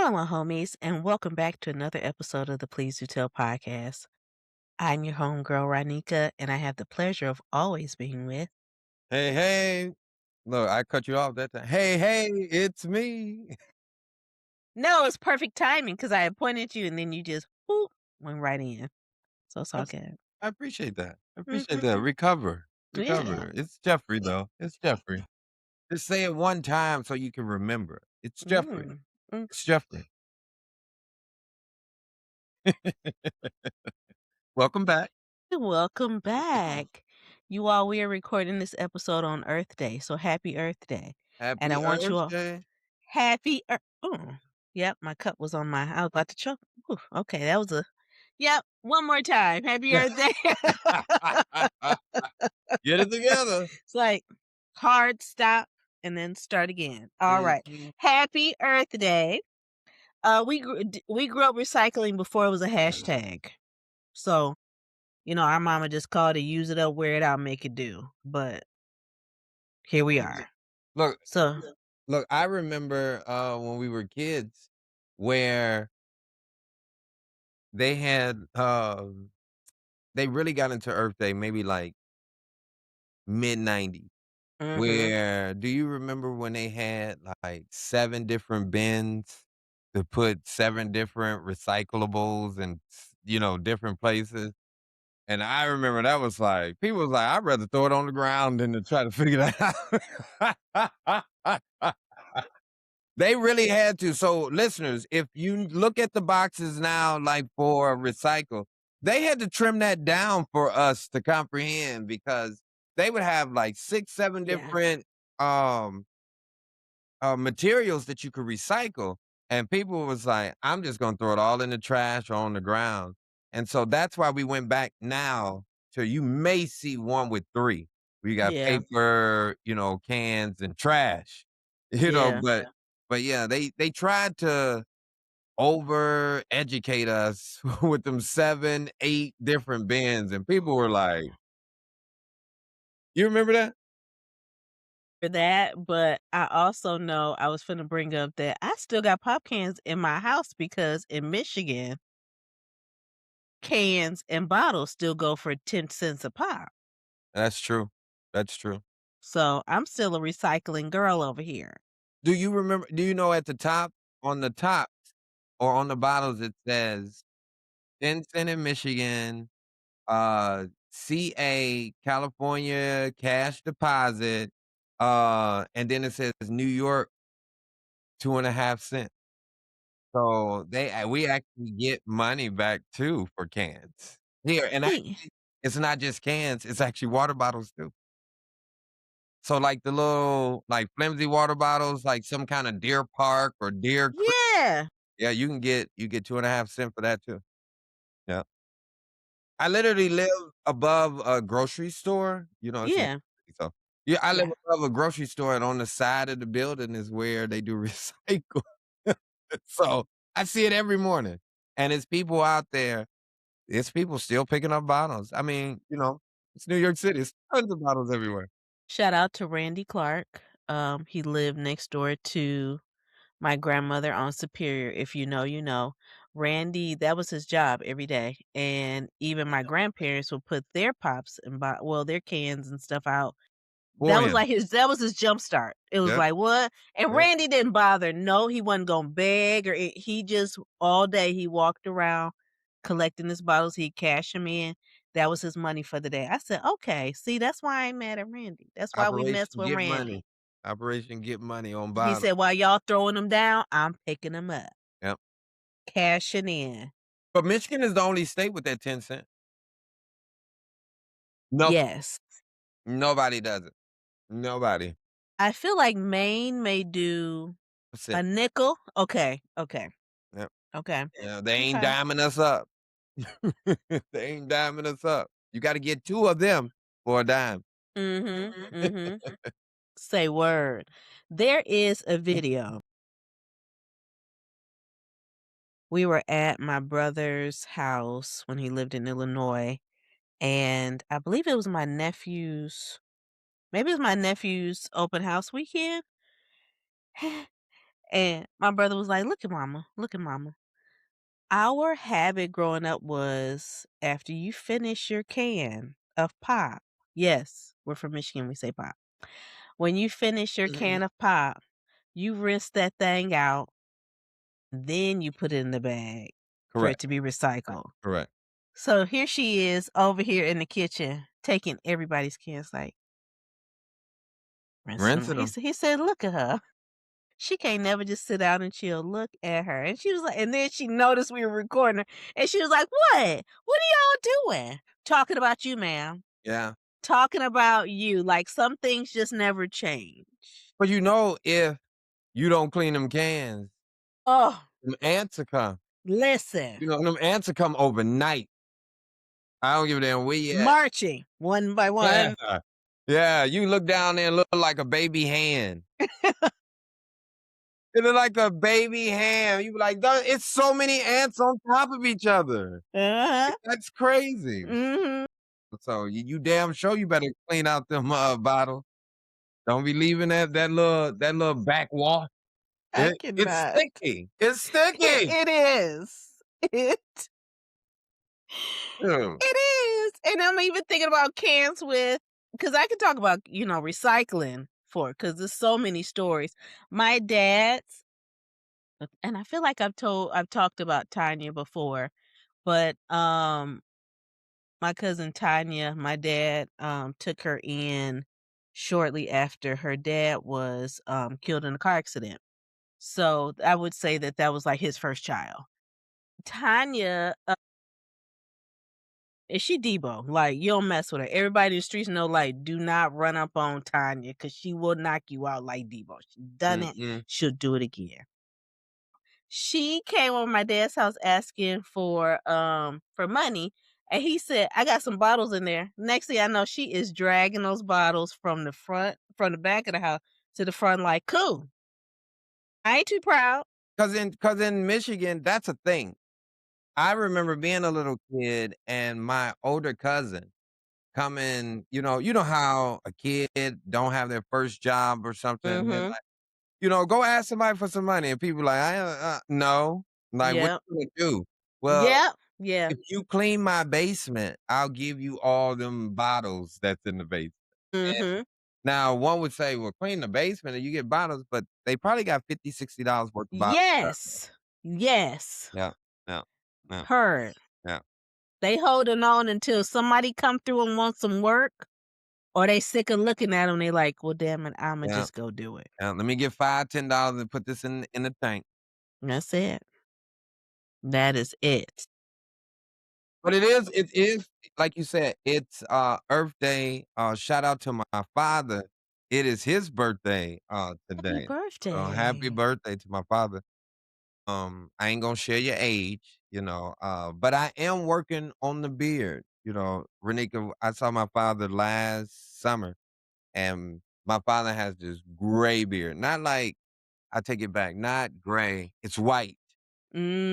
Aloha, homies, and welcome back to another episode of the Please Do Tell podcast. I'm your homegirl, Ronika, and I have the pleasure of always being with. Hey, hey. Look, I cut you off that time. Hey, hey, it's me. No, it's perfect timing because I appointed you and then you just whoop, went right in. So it's all That's good. I appreciate that. I appreciate that. Hmm. Recover. Yeah. Recover. It's Jeffrey, though. It's Jeffrey. Just say it one time so you can remember. It's Jeffrey. Mm. Mm. It's Jeffrey. Welcome back. Welcome back. You all, we are recording this episode on Earth Day. So happy Earth Day. And I Happy want you Earth all Day. happy Earth. Oh, yep, my cup was on my, I was about to choke. Ooh, okay, that was a Yep, one more time. Happy Earth Day. Get it together. It's like hard stop and then start again. All right. Mhm. Happy Earth Day. We grew up recycling before it was a hashtag. So, our mama just called it use it up, wear it out, make it do. But here we are. Look, So, look, I remember when we were kids where they had they really got into Earth Day maybe like mid-90s, mhm. where do you remember when they had, like, 7 different bins to put 7 different recyclables in different places? And I remember that was like people was like, "I'd rather throw it on the ground than to try to figure that out." They really had to. So, listeners, if you look at the boxes now, like for recycle, they had to trim that down for us to comprehend because they would have like 6, 7 Yeah. different um materials that you could recycle. And people was like, I'm just gonna throw it all in the trash or on the ground. And so that's why we went back now to you may see one with three. We got Yeah. paper, cans and trash. Yeah. But yeah, they tried to over educate us with them 7, 8 different bins. And people were like, you remember that? For that, but I also know I was finna bring up that I still got pop cans in my house because in Michigan, cans and bottles still go for 10 cents a pop. That's true. That's true. So I'm still a recycling girl over here. Do you know at the top, on the top or on the bottles, it says Denton in Michigan, CA, California, cash deposit, and then it says New York, 2.5 cents. So we actually get money back too for cans here, and Yeah. actually, it's not just cans; it's actually water bottles too. So, like the little, like flimsy water bottles, like some kind of Deer Park or Deer Creek. Yeah. Yeah, you get 2.5 cents for that too. Yeah. I literally live above a grocery store, it's in Yeah. so yeah, I live Yeah. above a grocery store, and on the side of the building is where they do recycle. So, I see it every morning, and it's people out there it's people still picking up bottles. I mean, it's New York City, it's tons of bottles everywhere. Shout out to Randy Clark. He lived next door to my grandmother on Superior. If you know, you know. Randy, that was his job every day. And even my grandparents would put their pops and their cans and stuff out. For him. That was his jump start. It was Yep, like, "What?" And yep. Randy didn't bother. No, he wasn't gonna beg he just all day he walked around collecting his bottles, he'd cash them in. That was his money for the day. I said, "Okay, see, that's why I ain't mad at Randy. That's why we mess Operation with Get Randy." Money. Operation Get Money on He bottles. said, "While y'all throwing them down, I'm picking them up, Yep. cashing in." But Michigan is the only state with that 10 cent. No, Yes. nobody does it. Nobody. I feel like Maine may do That's a it. nickel. Okay, okay, Yep. okay, Yeah, they ain't okay. diming us up. They ain't diming us up. You gotta get 2 of them for a dime. Mhm, mhm. Say word. There is a video. We were at my brother's house when he lived in Illinois, and I believe it was my nephew's maybe it was my nephew's open house weekend, And my brother was like, "Look at mama, look at mama." Our habit growing up was after you finish your can of pop, yes, we're from Michigan, we say pop. When you finish your Mhm. can of pop, you rinse that thing out, then you put it in the bag for it Correct. to be recycled. Correct. So here she is over here in the kitchen taking everybody's cans, like, rinsing them. Rinsing them. He said, "Look at her. She can't never just sit down and chill. Look at her." And she was like, and then she noticed we were recording her, and she was like, "What? What are y'all doing?" "Talking about you, ma'am. Yeah. Talking about you." Like, some things just never change. But if you don't clean them cans, Oh, them ants will come. listen. Them ants will come overnight. I don't give a damn where you at. Marching one by Yeah. one. Yeah, you look down there and look like a baby hand. It look like a baby hand. You be like, "Duh, it's so many ants on top of each other. Uh-huh. That's crazy." Mhm. So you damn sure you better clean out them, bottles. Don't be leaving that little backwash. I It's cannot. sticky. It's It sticky. it is. It Ew. it is, and I'm even thinking about cans with, because I could talk about, recycling because there's so many stories. My dad's and I feel like I've talked about Tanya before, but, my cousin Tanya, my dad, took her in shortly after her dad was, killed in a car accident. So, I would say that that was, like, his first child. Tanya, and she Debo, like, you don't mess with her. Everybody in the streets know, like, do not run up on Tanya because she will knock you out like Debo. She done it, Mm-mm. she'll do it again. She came over my dad's house asking for money, and he said, "I got some bottles in there." Next thing I know, she is dragging those bottles from the back of the house to the front like, "Cool. I ain't too proud." 'Cause in Michigan, that's a thing. I remember being a little kid and my older cousin coming, you know how a kid don't have their first job or something, they're Mhm. like, "Go ask somebody for some money," and people like, no." Like, "What Yep. you gonna do?" "Well, Yep. Yeah. if you clean my basement, I'll give you all them bottles that's in the basement." And Mhm. now one would say, "Well, clean the basement and you get bottles," but they probably got $50, $60 worth of bottles. Yes. Yes. Yeah, yeah, yeah, Heard. yeah, They holding on until somebody come through and want some work, or they sick of looking at them. They like, "Well, damn it, Imma yeah, just go do it." yeah. "Let me get $5, $10 and put this in the tank." That's it. That is it. But it is like you said, it's, Earth Day, shout out to my father. It is his birthday, Happy today. So happy birthday. birthday to my father. I ain't gonna share your age, but I am working on the beard. Ronika, I saw my father last summer, and my father has this gray beard. Not like I take it back, not gray, it's white.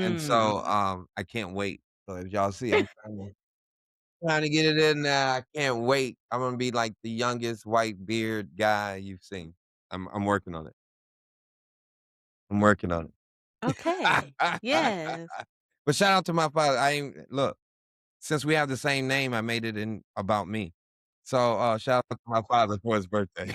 And Mm. so, I can't wait. So if y'all see, I'm trying to get it in there. I can't wait. I'm gonna be like the youngest white beard guy you've seen. I'm working on it. I'm working on Okay. it. Yes. But shout out to my father. I ain't look, since we have the same name, I made it in about me. So, shout out to my father for his birthday.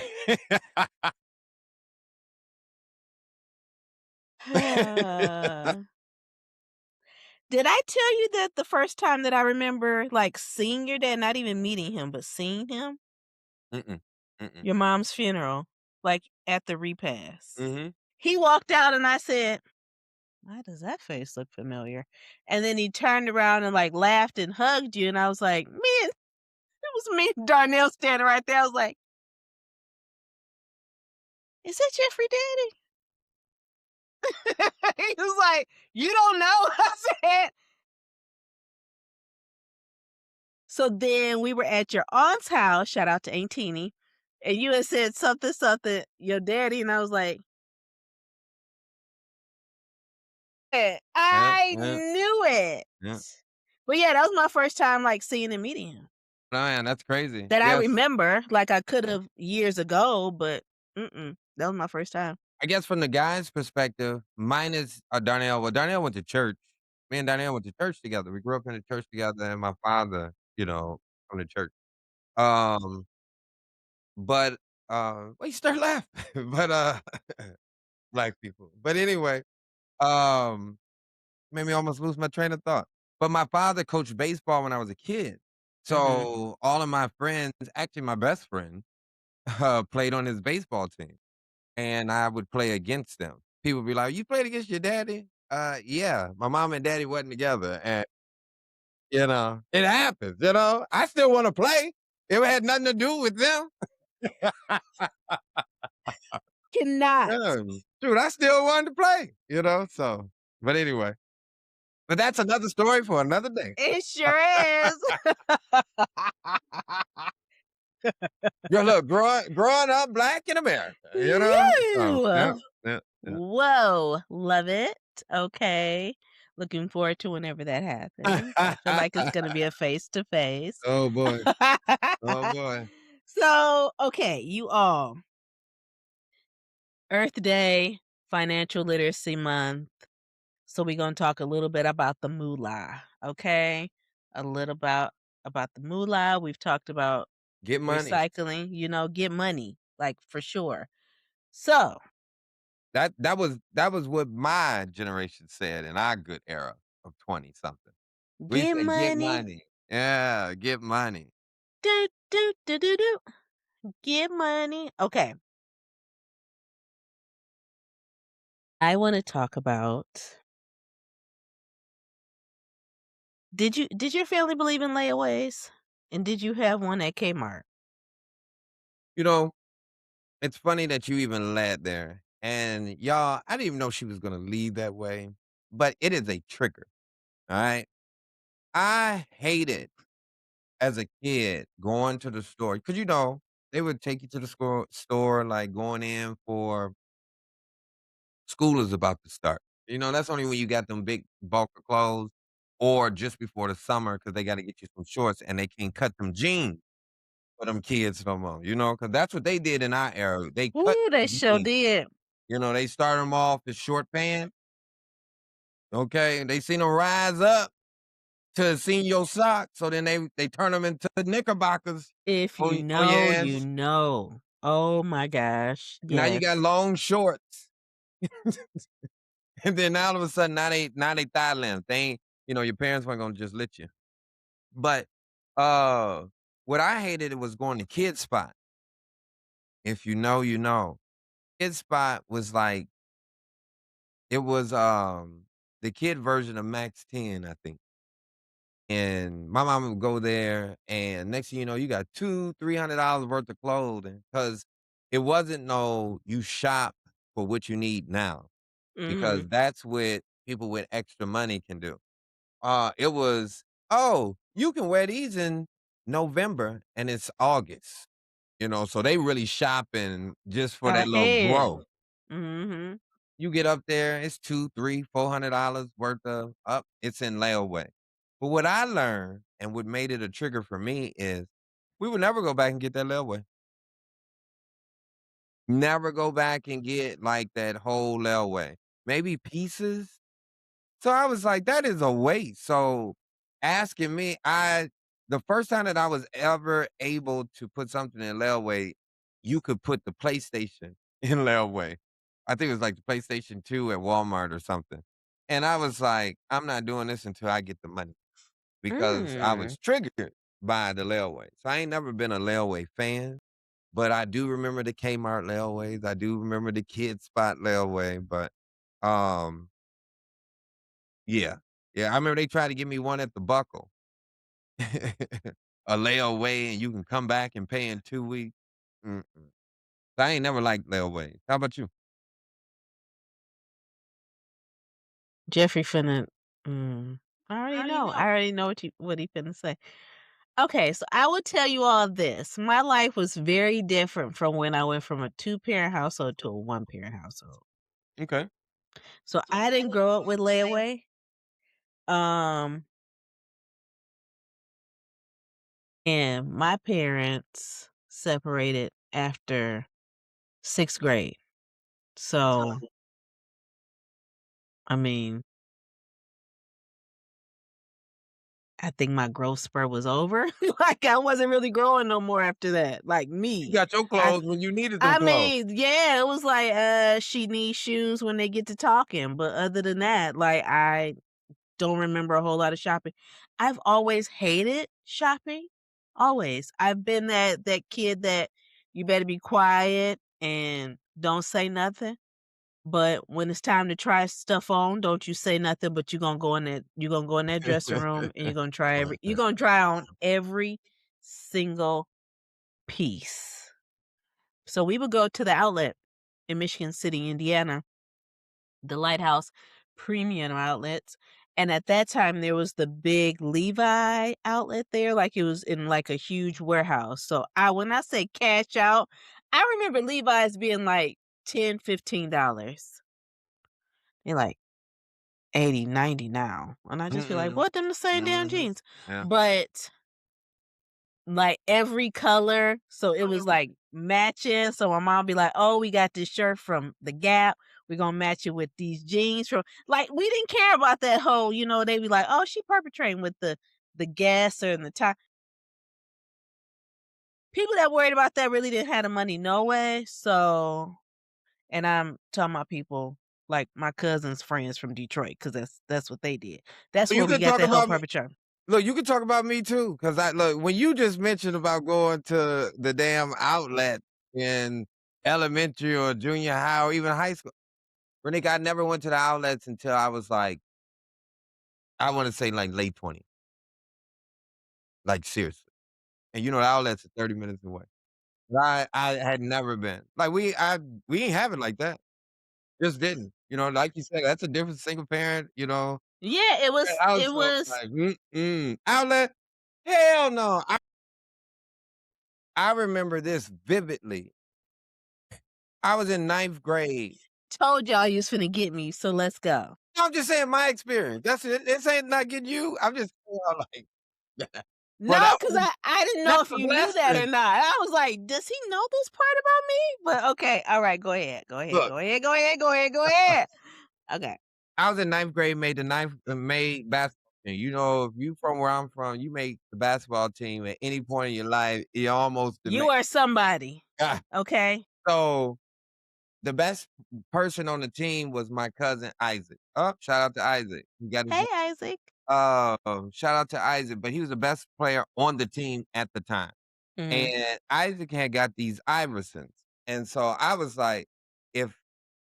Did I tell you that the first time that I remember, like, seeing your dad, not even meeting him, but seeing him? Mm-mm. Mm-mm. Your mom's funeral, like, at the repast. Mhm. He walked out and I said, "Why does that face look familiar?" And then he turned around and, like, laughed and hugged you, and I was like, "Man, it was me and Darnell standing right there." I was like, "Is that Jeffrey daddy?" He was like, "You don't know?" I said, so then we were at your aunt's house, shout out to Aunt Teeny, and you had said something, something, your daddy, and I was like, Yeah, I yeah, knew it. yeah. But yeah, that was my first time, like, seeing and meeting him. Oh, man, that's crazy. That I Yes. remember, like, I could've years ago, but that was my first time. I guess from the guy's perspective, mine is, Darnell. Well, Darnell went to church. Me and Darnell went to church together. We grew up in the church together, and my father, from the church. Um, but, why you start laughing? But, black people. But anyway, um, made me almost lose my train of thought. But my father coached baseball when I was a kid. Mhm. So all of my friends, actually my best friend, played on his baseball team, and I would play against them. People would be like, "You played against your daddy?" Yeah, my mom and daddy wasn't together, and, it happens, I still wanna play. It had nothing to do with them. Cannot. Yeah, dude, I still wanted to play, so but anyway, but that's another story for another day. It sure is. Yeah, look, growing up black in America, so, yeah, Woo! yeah, yeah. Whoa, love it. Okay. Looking forward to whenever that happens. I feel like it's gonna be a face to face. Oh, boy. Oh, boy. So, okay, you all, Earth Day, Financial Literacy Month. So we're gonna talk a little bit about the moolah, okay? A little about the moolah. We've talked about Get money. recycling, get money, like for sure. So, That was what my generation said in our good era of 20 something. We get said, "Get money. money." Yeah, get money. Do do do do do. Get money. Okay. I want to talk about did your family believe in layaways? And did you have one at Kmart? You know, it's funny that you even led there, and y'all, I didn't even know she was gonna lead that way, but it is a trigger, alright? I hated, as a kid, going to the store, 'cause, they would take you to the store, like, going in for school is about to start. That's only when you got them big bulk of clothes or just before the summer because they gotta get you some shorts and they can't cut them jeans for them kids no more, because that's what they did in our era. They cut Ooh, they the sure jeans. did. They start them off as short pants, okay? And they seen them rise up to senior socks, so then they turn them into knickerbockers If you on your know, you ass. know. Oh my gosh. Now you got Yes. long shorts. And then all of a sudden, now they thigh length. They ain't, your parents weren't gonna just let you. But, uh, what I hated it was going to Kid Spot. If you know, you know. Kid Spot was like it was, the kid version of Max 10, I think. And my mom would go there, and next thing you know, you got $200-300 worth of clothing because it wasn't no you shop for what you need now, because Mhm. that's what people with extra money can do. It was, "Oh, you can wear these in November, and it's August." So they really shopping just for that little Ahead. growth. Mhm. You get up there, it's 2, 3, $400 worth of up, it's in layaway. But what I learned and what made it a trigger for me is we would never go back and get that layaway. Never go back and get, like, that whole layaway. Maybe pieces. So I was like, "That is a waste." So asking me, the first time that I was ever able to put something in layaway, you could put the PlayStation in layaway. I think it was like the PlayStation 2 at Walmart or something. And I was like, "I'm not doing this until I get the money," because I Mm. was triggered by the layaway. So I ain't never been a layaway fan, but I do remember the Kmart layaways. I do remember the Kid Spot layaway, but, um yeah. Yeah, I remember they tried to give me one at the Buckle. A layaway, and you can come back and pay in 2 weeks. Mm-mm. I ain't never liked layaways. How about you? Jeffrey finna I already know. I already know what he finna say. Okay, so I will tell you all this. My life was very different from when I went from a two-parent household to a one-parent household. Okay. So I didn't grow up with layaway. Um, and my parents separated after 6th grade. So, I mean, I think my growth spur was over. Like, I wasn't really growing no more after that, like, You me. got your I clothes when you needed them I clothes. mean, yeah, it was like, she needs shoes when they get to talking, but other than that, like, I don't remember a whole lot of shopping. I've always hated shopping, always. I've been that kid that you better be quiet and don't say nothing, but when it's time to try stuff on, don't you say nothing, but you gonna go in that dressing room and you're gonna try on every single piece. So we would go to the outlet in Michigan City, Indiana, the Lighthouse Premium Outlets, and at that time, there was the big Levi outlet there, like, it was in, like, a huge warehouse, so I when I say cash out, I remember Levi's being, like, 10, $15. They're, like, 80, 90 now, and I just be like, Mm-mm. "What, them the same damn Mhm. jeans?" Yeah. But like, every color, so it was, like, matching, so my mom be like, "Oh, we got this shirt from The Gap, we gonna match it with these jeans from" like, we didn't care about that whole they be like, "Oh, she perpetrating with the gasser and the tie." People that worried about that really didn't have the money no way, so and I'm talking about people like my cousin's friends from Detroit, 'cause that's what they did. That's So you where we could got talk that whole about me. perpetrator. Look, you can talk about me too, cause I look, when you just mentioned about going to the damn outlet in elementary or junior high or even high school, Ronnika, I never went to the outlets until I was like, I wanna say, like, late 20s, like, seriously. And, the outlets are 30 minutes away. But I had never been. Like, we ain't have it like that. Just didn't. Like you said, that's a different single parent, Yeah, it household, was like, mm-mm. Outlet? Hell no. I remember this vividly. I was in ninth grade. told y'all you was finna get me, so let's go. No, I'm just saying my experience. That's it. This ain't not getting you. I'm just saying, like, No, well, that cause was I didn't know that's if a you knew that or blessing. not. I was like, "Does he know this part about me?" But okay, alright, go ahead, go ahead, Look, go ahead, go ahead, go ahead, go ahead. Okay. I was in ninth grade, made basketball team. If you from where I'm from, you make the basketball team at any point in your life, you almost You are somebody, ah, okay? so the best person on the team was my cousin Isaac. Oh, shout out to Isaac. He got his "Hey, Isaac." shout out to Isaac, but he was the best player on the team at the time. Mhm. And Isaac had got these Iversons. And so I was like, if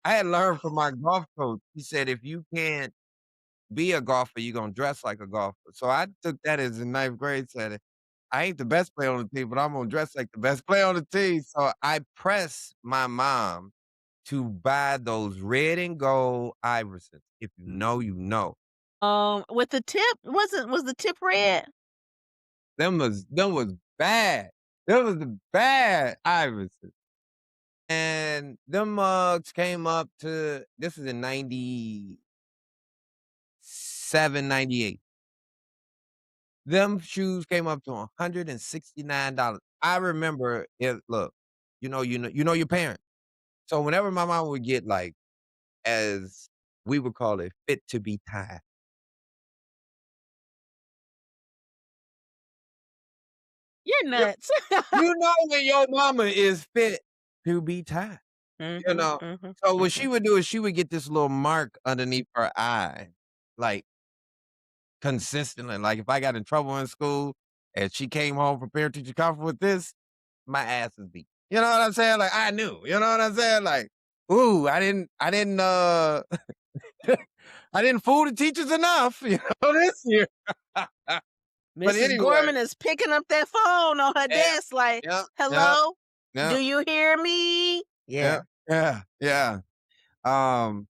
I had learned from my golf coach, he said, if you can't be a golfer, you're gonna dress like a golfer. So I took that as in ninth grade, said I ain't the best player on the team, but I'm gonna dress like the best player on the team. So I pressed my mom to buy those red and gold Iversons. If you know, you know. With the tip was the tip red? Them was bad. Them was the bad Iversons. And them mugs came up to this is in 97, 98. Them shoes came up to $169. I remember it look, you know your parents. So whenever my mom would get like, as we would call it, fit to be tied. You're nuts. You know when your mama is fit to be tied, you Mhm, know? mhm, So what she mhm. would do is she would get this little mark underneath her eye, like, consistently. Like, if I got in trouble in school and she came home from parent teacher conference with this, my ass is beat. You know what I'm saying? Like, I knew, you know what I'm saying? Like, ooh, I didn't fool the teachers enough, this year. But Mrs. anyway, Gorman is picking up that phone on her yeah, desk like, yeah, yeah, "Hello? Do yeah. you hear me?" Yeah, Yeah. yeah, yeah. Um,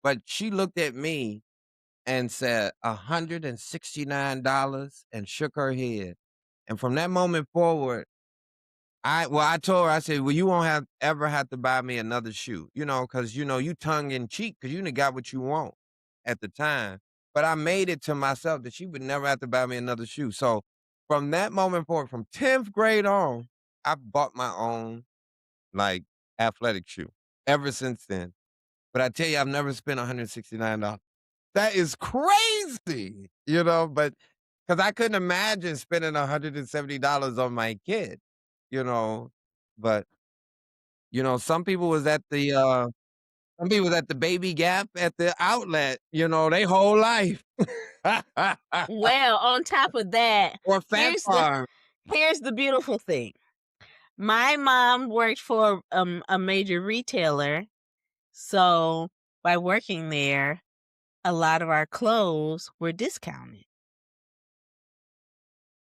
but she looked at me and said, $169 and shook her head. And from that moment forward, I told her, I said, "Well, you won't ever have to buy me another shoe, because you tongue in cheek because you done got what you want at the time." But I made it to myself that she would never have to buy me another shoe. So from that moment forward, from 10th grade on, I bought my own like athletic shoe ever since then. but I tell you, I've never spent $169. That is crazy, but because I couldn't imagine spending $170 on my kid, you know, but, some people was at the Baby Gap at the outlet, they whole life. Well, on top of that, Or Fat here's the Farm. here's the beautiful thing. My mom worked for, a major retailer, so by working there, a lot of our clothes were discounted.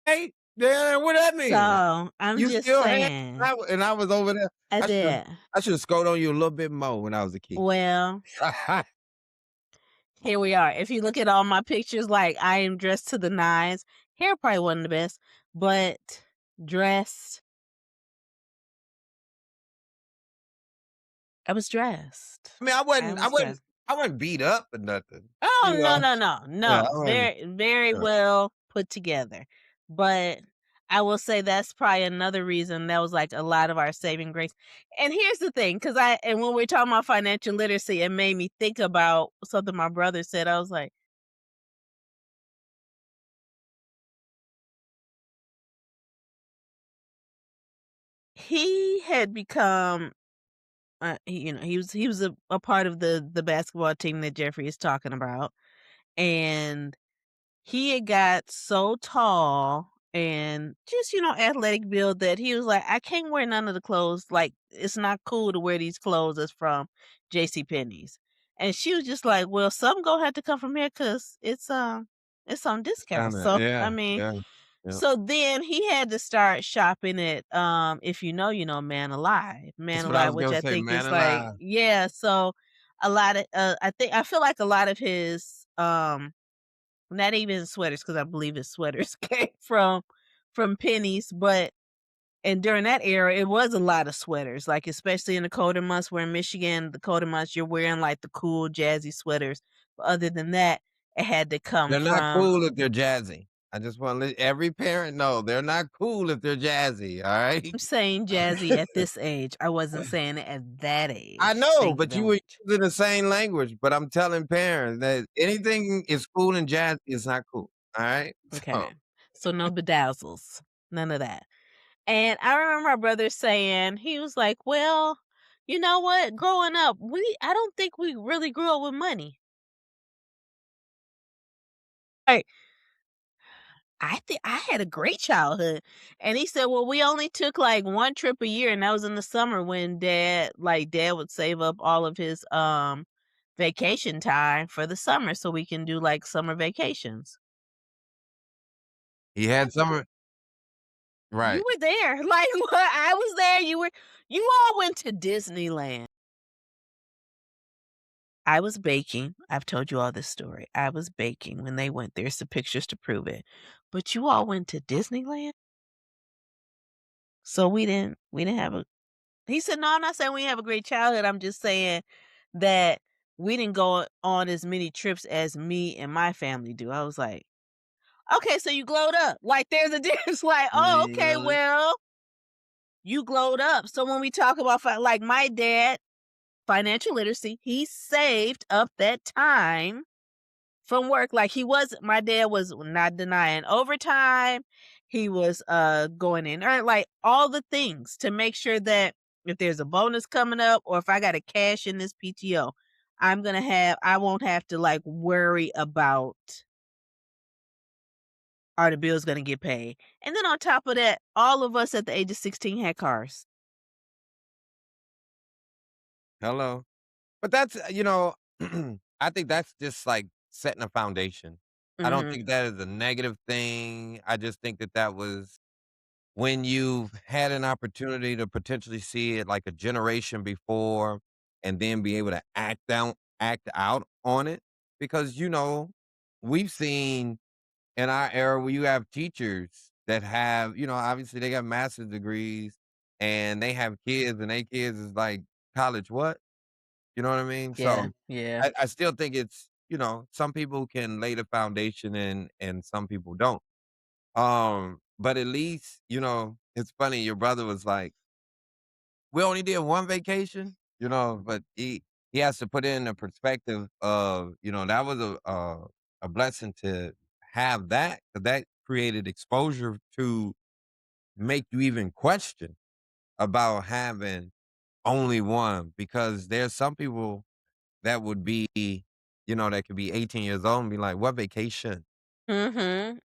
Hey, yeah, what that mean? So, I'm You just still had saying, and I was over there. I I should did. I should have scored on you a little bit more when I was a kid. Well, here we are. If you look at all my pictures, like, I am dressed to the nines. Hair probably wasn't the best, but dressed, I was dressed. I mean, I was dressed. I wasn't beat up or nothing, Oh, you no, know? no, no, Yeah, no. I wasn't Very, very yeah. well put together. But I will say that's probably another reason that was like a lot of our saving grace. And here's the thing, and when we're talking about financial literacy, it made me think about something my brother said. I was like, he had become, he was a part of the basketball team that Jeffrey is talking about, and he had got so tall and just, athletic build that he was like, "I can't wear none of the clothes, like, it's not cool to wear these clothes that's from J.C. Penney's." And she was just like, "Well, some gonna have to come from here because it's on discount." Kinda, So, I yeah, mean, yeah, yeah. so then he had to start shopping at, if Man That's what I Alive, was which gonna I say, think man is like, alive. yeah, so a lot of, I feel like a lot of his, not even sweaters, because I believe his sweaters came from Pennies, but and during that era, it was a lot of sweaters, like, especially in the colder months. We're in Michigan, the colder months, you're wearing, like, the cool jazzy sweaters. But other than that, it had to come They're not from cool if they're jazzy. I just wanna let every parent know they're not cool if they're jazzy, alright? I'm saying jazzy at this age. I wasn't saying it at that I age. know, Thank you but very you were much. using the same language, but I'm telling parents that anything is cool and jazzy is not cool, alright? So, Okay. So no bedazzles, none of that. And I remember my brother saying, he was like, "Well, you know what? Growing up, I don't think we really grew up with money." Like, I think I had a great childhood. And he said, "Well, we only took like one trip a year, and that was in the summer when dad would save up all of his vacation time for the summer so we can do like summer vacations." he had some You right. were there. Like, what? I was there. You all went to Disneyland. I was baking. I've told you all this story. I was baking when they went. There's the pictures to prove it. But you all went to Disneyland? So we didn't have a He said, "No, I'm not saying we didn't have a great childhood. I'm just saying that we didn't go on as many trips as me and my family do." I was like, "Okay, so you glowed up." Like, there's a difference. Like, "Oh, okay, Yeah. well, you glowed up." So when we talk about like my dad, financial literacy, he saved up that time from work. Like, my dad was not denying overtime. He was going in earn, like, all the things to make sure that if there's a bonus coming up or if I gotta cash in this PTO, I won't have to like worry about, are the bills gonna get paid. And then on top of that, all of us at the age of 16 had cars. Hello. But that's, I think that's just, like, setting a foundation. I don't Mhm. think that is a negative thing. I just think that that was when you've had an opportunity to potentially see it like a generation before and then be able to act out on it because, we've seen in our era where you have teachers that have, obviously they got master's degrees and they have kids and they kids is like college what? You know what I mean? Yeah, So yeah. I still think it's, some people can lay the foundation and some people don't. But at least, it's funny, your brother was like, "We only did one vacation," but he he has to put it in the perspective of, that was a blessing to have that, 'cause that created exposure to make you even question about having only one, because there's some people that would be, that could be 18 years old and be like, "What vacation?" Mhm,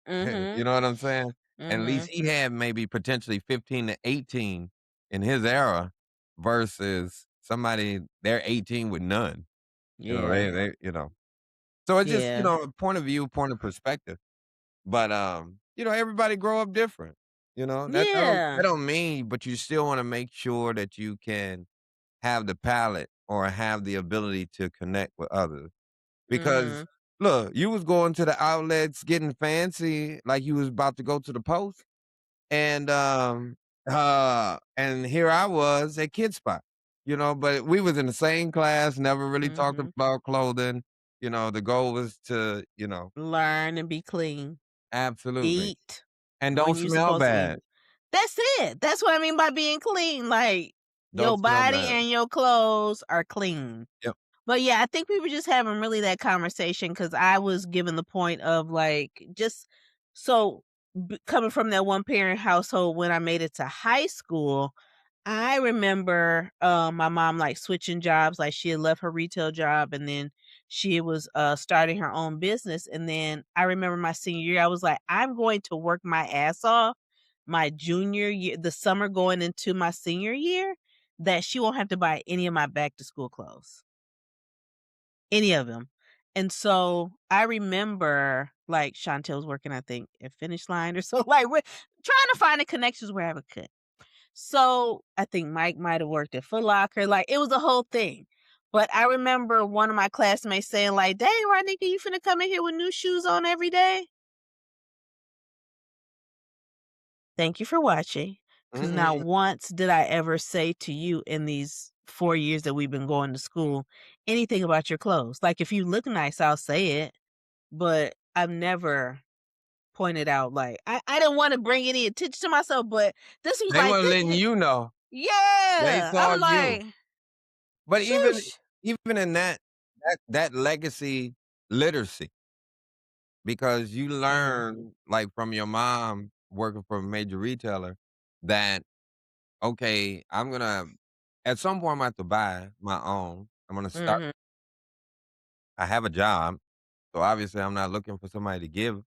You mhm, know what I'm saying? And at least mhm. he had maybe potentially 15 to 18 in his era versus somebody they're 18 with none. Yeah, They. So it's just, yeah, a point of view, point of perspective. But, everybody grow up different. That yeah. don't mean, but you still wanna make sure that you can have the palate or have the ability to connect with others. Because, Mhm, look, you was going to the outlets getting fancy like you was about to go to the post, and here I was at Kid Spot, but we was in the same class, never really talked mhm. about clothing. The goal was to, Learn and be clean. absolutely, Eat and don't when you're smell supposed to eat. bad. That's it. That's what I mean by being clean, like, your Don't smell body bad. and your clothes are clean. Yep. But yeah, I think we were just having really that conversation because I was given the point of like just so coming from that one parent household when I made it to high school, I remember my mom like switching jobs, like she had left her retail job and then she was starting her own business. And then I remember my senior year, I was like, I'm going to work my ass off my junior year, the summer going into my senior year, that she won't have to buy any of my back to school clothes. Any of them. And so, I remember, like, Chantel was working, I think, at Finish Line or so, like, we're trying to find the connections wherever I could. So, I think Mike might have worked at Foot Locker, like, it was a whole thing. But I remember one of my classmates saying like, "Dang, Ronnika, you finna come in here with new shoes on every day?" Thank you for watching, because not Mhm. once did I ever say to you in these 4 years that we've been going to school anything about your clothes. Like, if you look nice, I'll say it. But I've never pointed out, like I didn't wanna bring any attention to myself, but this was They like, weren't "This letting is" you know. They Yeah, saw I'm you. like, But even "Shoosh." even in that legacy literacy, because you Mhm, learn, like, from your mom working for a major retailer that, "Okay, I'm gonna at some point, I'm gonna have to buy my own. I'm gonna start mhm, I have a job, so obviously I'm not looking for somebody to give,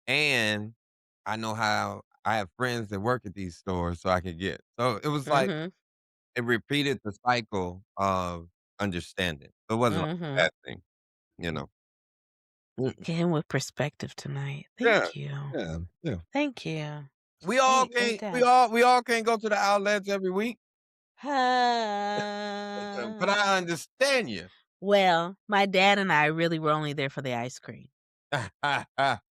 and I know how I have friends that work at these stores so I can get." So it was like mhm, it repeated the cycle of understanding. So it wasn't like a mhm. bad thing, you know? Mm. Again with perspective tonight. Yeah, Thank you. yeah, yeah. Thank you. We all Great, great can't we guy. all we all can't go to the outlets every week, but I Ah. understand you. Well, my dad and I really were only there for the ice cream.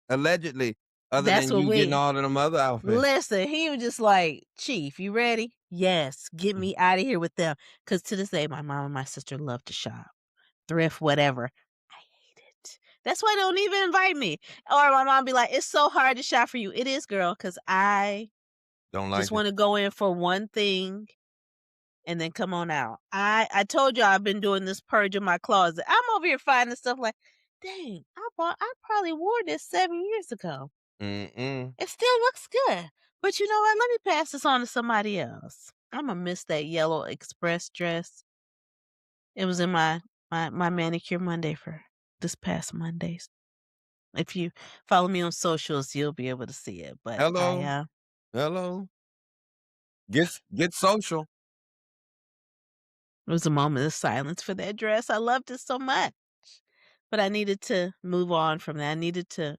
Allegedly, other That's than what you getting we all of them other outfits. Listen, he was just like, "Chief, you ready?" "Yes, get me out of here with them." Because to this day, my mom and my sister love to shop, thrift, whatever. I hate it. That's why they don't even invite me. Or my mom be like, "It's so hard to shop for you." It is, girl, because I Don't just like it. wanna go in for one thing and then come on out. I told you I've been doing this purge in my closet. I'm over here finding stuff like, "Dang, I probably wore this 7 years ago." Mm-mm. It still looks good. But you know what? Let me pass this on to somebody else. Imma miss that yellow express dress. It was in my manicure Monday for this past Mondays. If you follow me on socials, you'll be able to see it, but Hello, hello. Get social. it was a moment of silence for that dress. I loved it so much, but I needed to move on from that. I needed to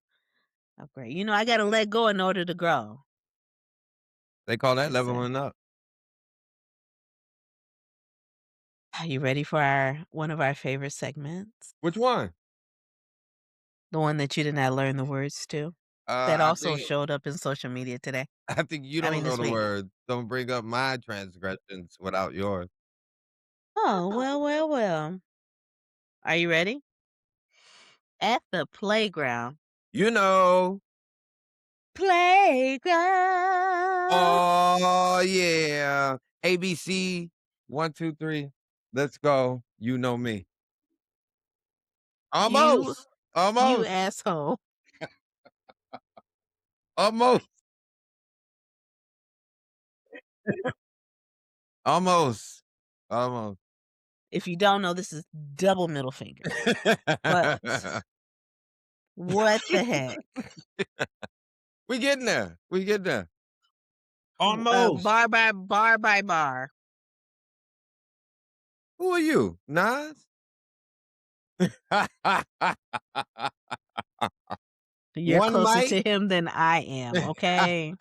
upgrade. You know, I gotta let go in order to grow. They call that They say. leveling up. Are you ready for our one of our favorite segments? Which one? The one that you did not learn the words to? That I also think showed up in social media today. I think you I mean, don't know this the week. words. Don't bring up my transgressions without yours. Oh, well, well, well. Are you ready? At the playground. You know. Playground. Oh, yeah. ABC, 1, 2, 3. Let's go. You know me. You Almost, you almost, asshole. almost, almost, almost. If you don't know, this is double middle finger. But what the heck? We getting there. We getting there. Almost. Bar by bar. Who are you, Nas? You're One closer mic? to him than I am, okay?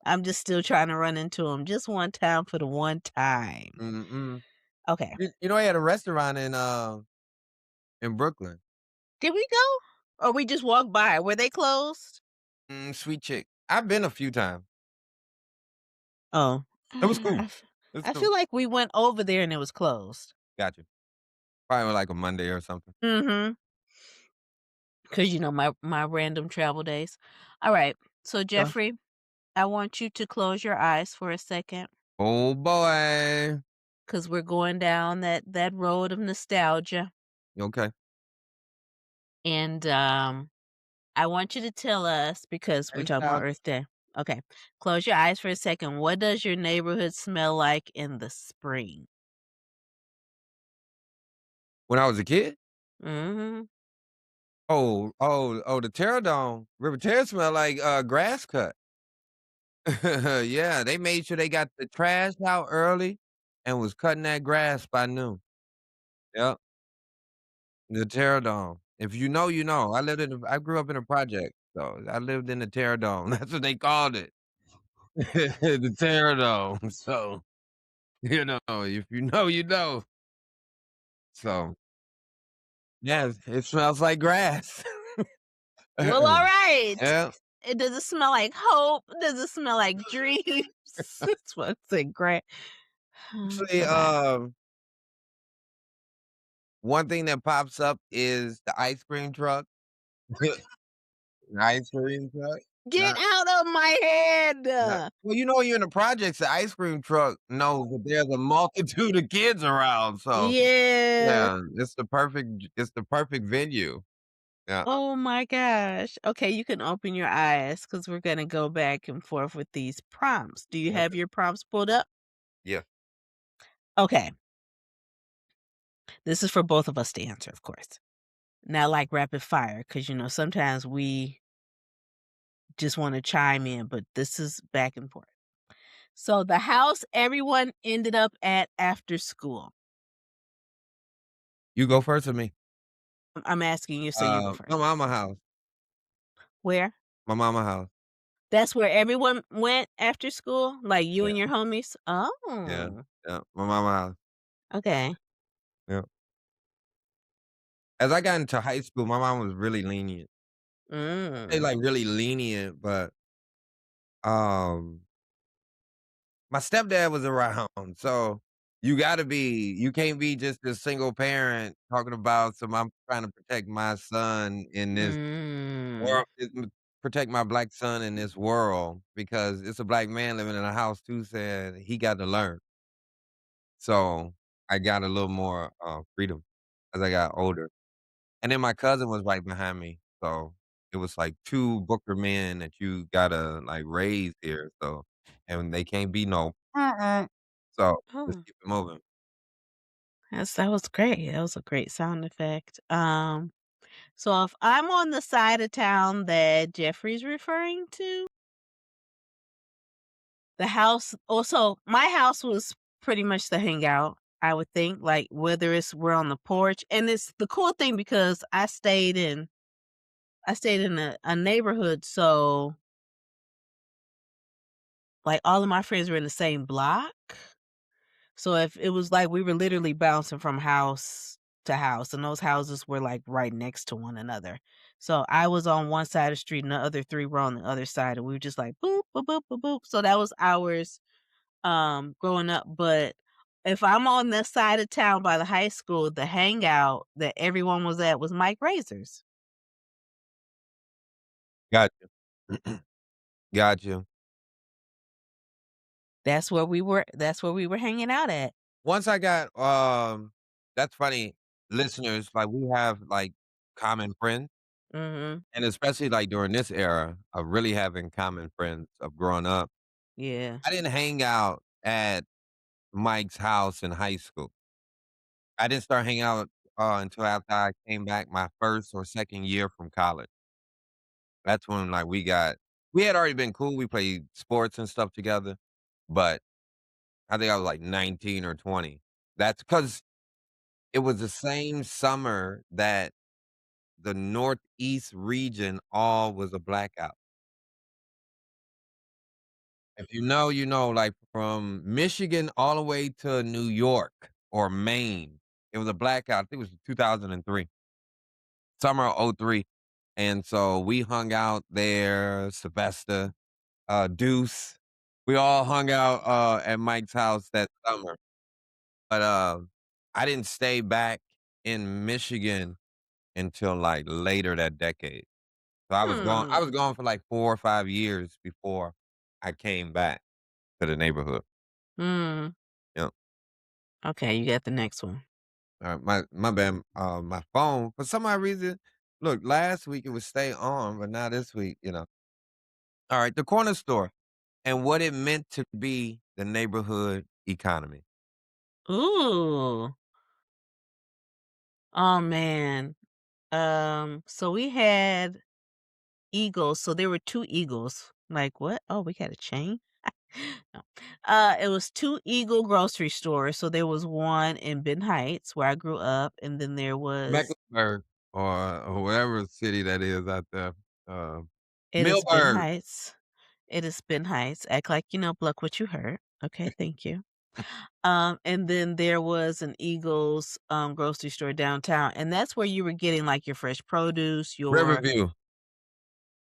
I'm just still trying to run into him just one time for the one time. Mm-mm. Okay. You know, I had a restaurant in Brooklyn. Did we go? Or we just walked by? Were they closed? Sweet Chick. I've been a few times. Oh. It was cool. It's I cool. feel like we went over there and it was closed. Got you. Probably like a Monday or something. Mhm. 'Cause, my random travel days. Alright. So, Yeah. Jeffrey, I want you to close your eyes for a second, Oh boy. because 'cause we're going down that road of nostalgia, Okay. and, I want you to tell us because we're Hey, talking about child. Earth Day. Okay. Close your eyes for a second. What does your neighborhood smell like in the spring? When I was a kid? Mhm. The Terradome. River Terra smelled like grass cut. Yeah, they made sure they got the trash out early and was cutting that grass by noon. Yep, the Terradome. If you know, you know. I grew up in a project, so I lived in the Terradome. That's what they called it. The Terradome. So, if you know, you know. So, yeah, it smells like grass. Well, alright. Yeah. Does it smell like hope? Does it smell like dreams? That's what I said, great. Actually, Bye-bye. one thing that pops up is the ice cream truck. The ice cream truck. Get Not out of my not head! well, when you're in the projects, the ice cream truck knows that there's a multitude of kids around, so, Yeah. yeah, it's the perfect venue. Yeah, Oh my gosh. Okay, you can open your eyes because 'cause we're gonna go back and forth with these prompts. Do you have okay, your prompts pulled up? yeah. Okay. This is for both of us to answer, of course. Not like rapid fire, because sometimes we just wanna chime in, but this is back and forth. So, the house everyone ended up at after school. You go first or me? I'm asking you, so you go My first. mama house. Where? My mama house. That's where everyone went after school? Like, you Yeah, and your homies? yeah, Oh, yeah, my mama house. okay. Yeah. As I got into high school, my mom was really lenient. Say, Mm. like, really lenient, but, um my stepdad was around, so you can't be just a single parent talking about some I'm trying to protect my son in this Mm. world protect my black son in this world because it's a black man living in a house too saying he got to learn. So, I got a little more, freedom as I got older. And then my cousin was right behind me, so it was like 2 Booker men that you gotta, like, raise here, so and they can't be no so, let's Oh, keep it moving. that was great. That was a great sound effect. So if I'm on the side of town that Jeffrey's referring to, the house also my house was pretty much the hangout, I would think, like, whether we're on the porch, and it's the cool thing because I stayed in a neighborhood, so, like, all of my friends were in the same block. So if it was like we were literally bouncing from house to house, and those houses were, like, right next to one another. So I was on one side of the street, and the other 3 were on the other side, and we were just like, "Boop, boop, boop, boop, boop." So that was ours, growing up, but if I'm on this side of town by the high school, the hangout that everyone was at was Mike Razor's. Got you. Got you. That's where we were hanging out at. Once I got, that's funny. listeners, like, we have, like, common friends, Mhm. and especially, like, during this era of really having common friends of growing up, Yeah. I didn't hang out at Mike's house in high school. I didn't start hanging out, until after I came back my 1st or 2nd year from college. That's when, like, we had already been cool, we played sports and stuff together, but I think I was, like, 19 or 20. That's because it was the same summer that the Northeast region all was a blackout. If you know, you know, like, from Michigan all the way to New York or Maine, it was a blackout. I think it was 2003, summer of '03, and so we hung out there, Sylvester, Deuce. We all hung out, at Mike's house that summer, but, I didn't stay back in Michigan until, like, later that decade. So I Hmm. was gone for, like, 4 or 5 years before I came back to the neighborhood. Mm. Yep. Okay, you got the next one. My bad, my phone, for some odd reason look, last week it would stay on, but now this week, you know. Alright, the corner store and what it meant to be the neighborhood economy. Ooh. Oh, man. So we had eagles, so there were 2 eagles. Like, what? Oh, we got a chain? No. It was 2 Eagle grocery stores, so there was one in Benton Heights where I grew up, and then there was Mecklenburg or whatever city that is out there, uh, it is Benton Millburg. Heights. It is Benton Heights. Act like you know, Pluck what you heard. Okay, thank you. And then there was an Eagles, grocery store downtown, and that's where you were getting, like, your fresh produce, your Riverview.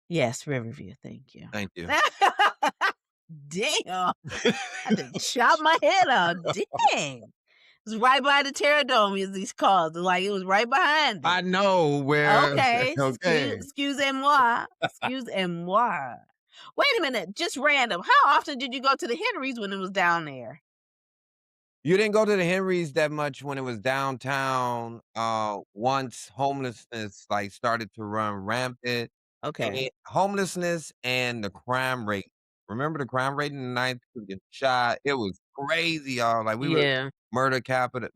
yes, Riverview, thank you. Thank you. Damn, I done chop my head off, dang. It's right by the Terradome, as these called, like, it was right behind I it. know where Okay, okay. excusez-moi, excusez-moi. Wait a minute, just random, how often did you go to the Henrys when it was down there? You didn't go to the Henrys that much when it was downtown, once homelessness, like, started to run rampant, Okay. and homelessness and the crime rate. Remember the crime rate in the 9th people getting shot? It was crazy, y'all, like, Yeah.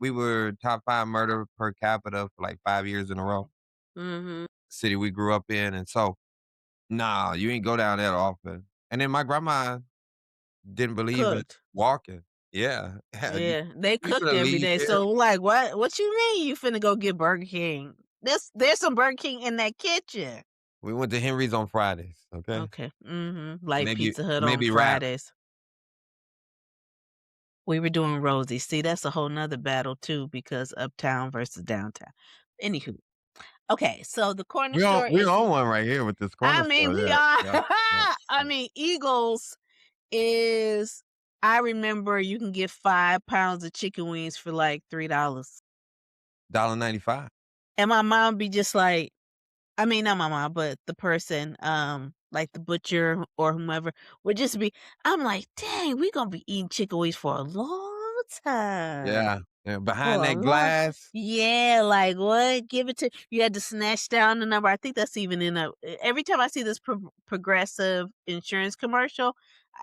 we were top 5 murder per capita for, like, 5 years in a row, Mhm. city we grew up in, and so, nah, you ain't go down that often, and then my grandma didn't believe in Cooked. walking. Yeah, yeah, you Yeah, they you cooked coulda every leave day, there. so, like, what you mean you finna go get Burger King? There's some Burger King in that kitchen. We went to Henry's on Fridays, okay? Okay, mhm, like Maybe Pizza Hut on maybe wrap. Fridays. We were doing Rosie's. See, that's a whole 'nother battle too because uptown versus downtown. Anywho, okay, so the corner store We is on one right here with this I corner mean, store, we yeah, are yeah, yeah, I yeah. mean, Eagles is I remember you can get 5 pounds of chicken wings for, like, $3. $1.95. And my mom be just like I mean, not my mom, but the person, like the butcher or whomever would just be I'm like, "Dang, we gonna be eating chicken wings for a long time." Yeah, yeah, For behind a that long glass. yeah, like, what? Give it to you had to snatch down the number. I think that's even in a every time I see this Progressive insurance commercial,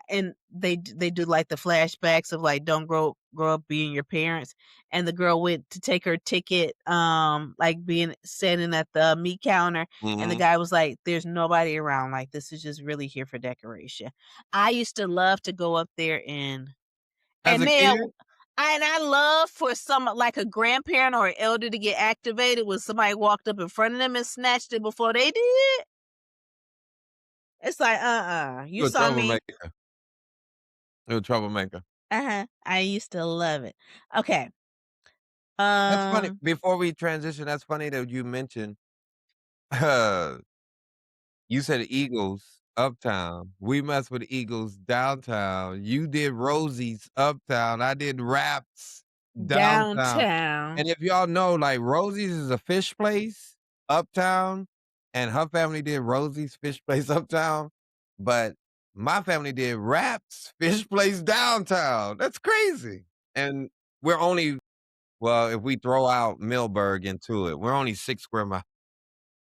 and they do, like, the flashbacks of, like, don't grow up being your parents, and the girl went to take her ticket, like, being standing at the meat counter, and the Mhm. guy was like, "There's nobody around, like, this is just really here for decoration." I used to love to go up there As and a man, kid, I love for some like a grandparent or an elder to get activated when somebody walked up in front of them and snatched it before they did. It's like, you you a saw me. troublemaker. You a troublemaker. Uh-huh. I used to love it. Okay. That's funny. Um, Before we transition, that's funny that you mentioned, you said Eagles uptown. We messed with Eagles downtown. You did Rosie's uptown. I did Raps downtown. downtown. And if y'all know, like Rosie's is a fish place uptown, and her family did Rosie's fish place uptown, but my family did Raps fish place downtown. That's crazy. And we're only Well, if we throw out Millburg into it, we're only 6 square miles.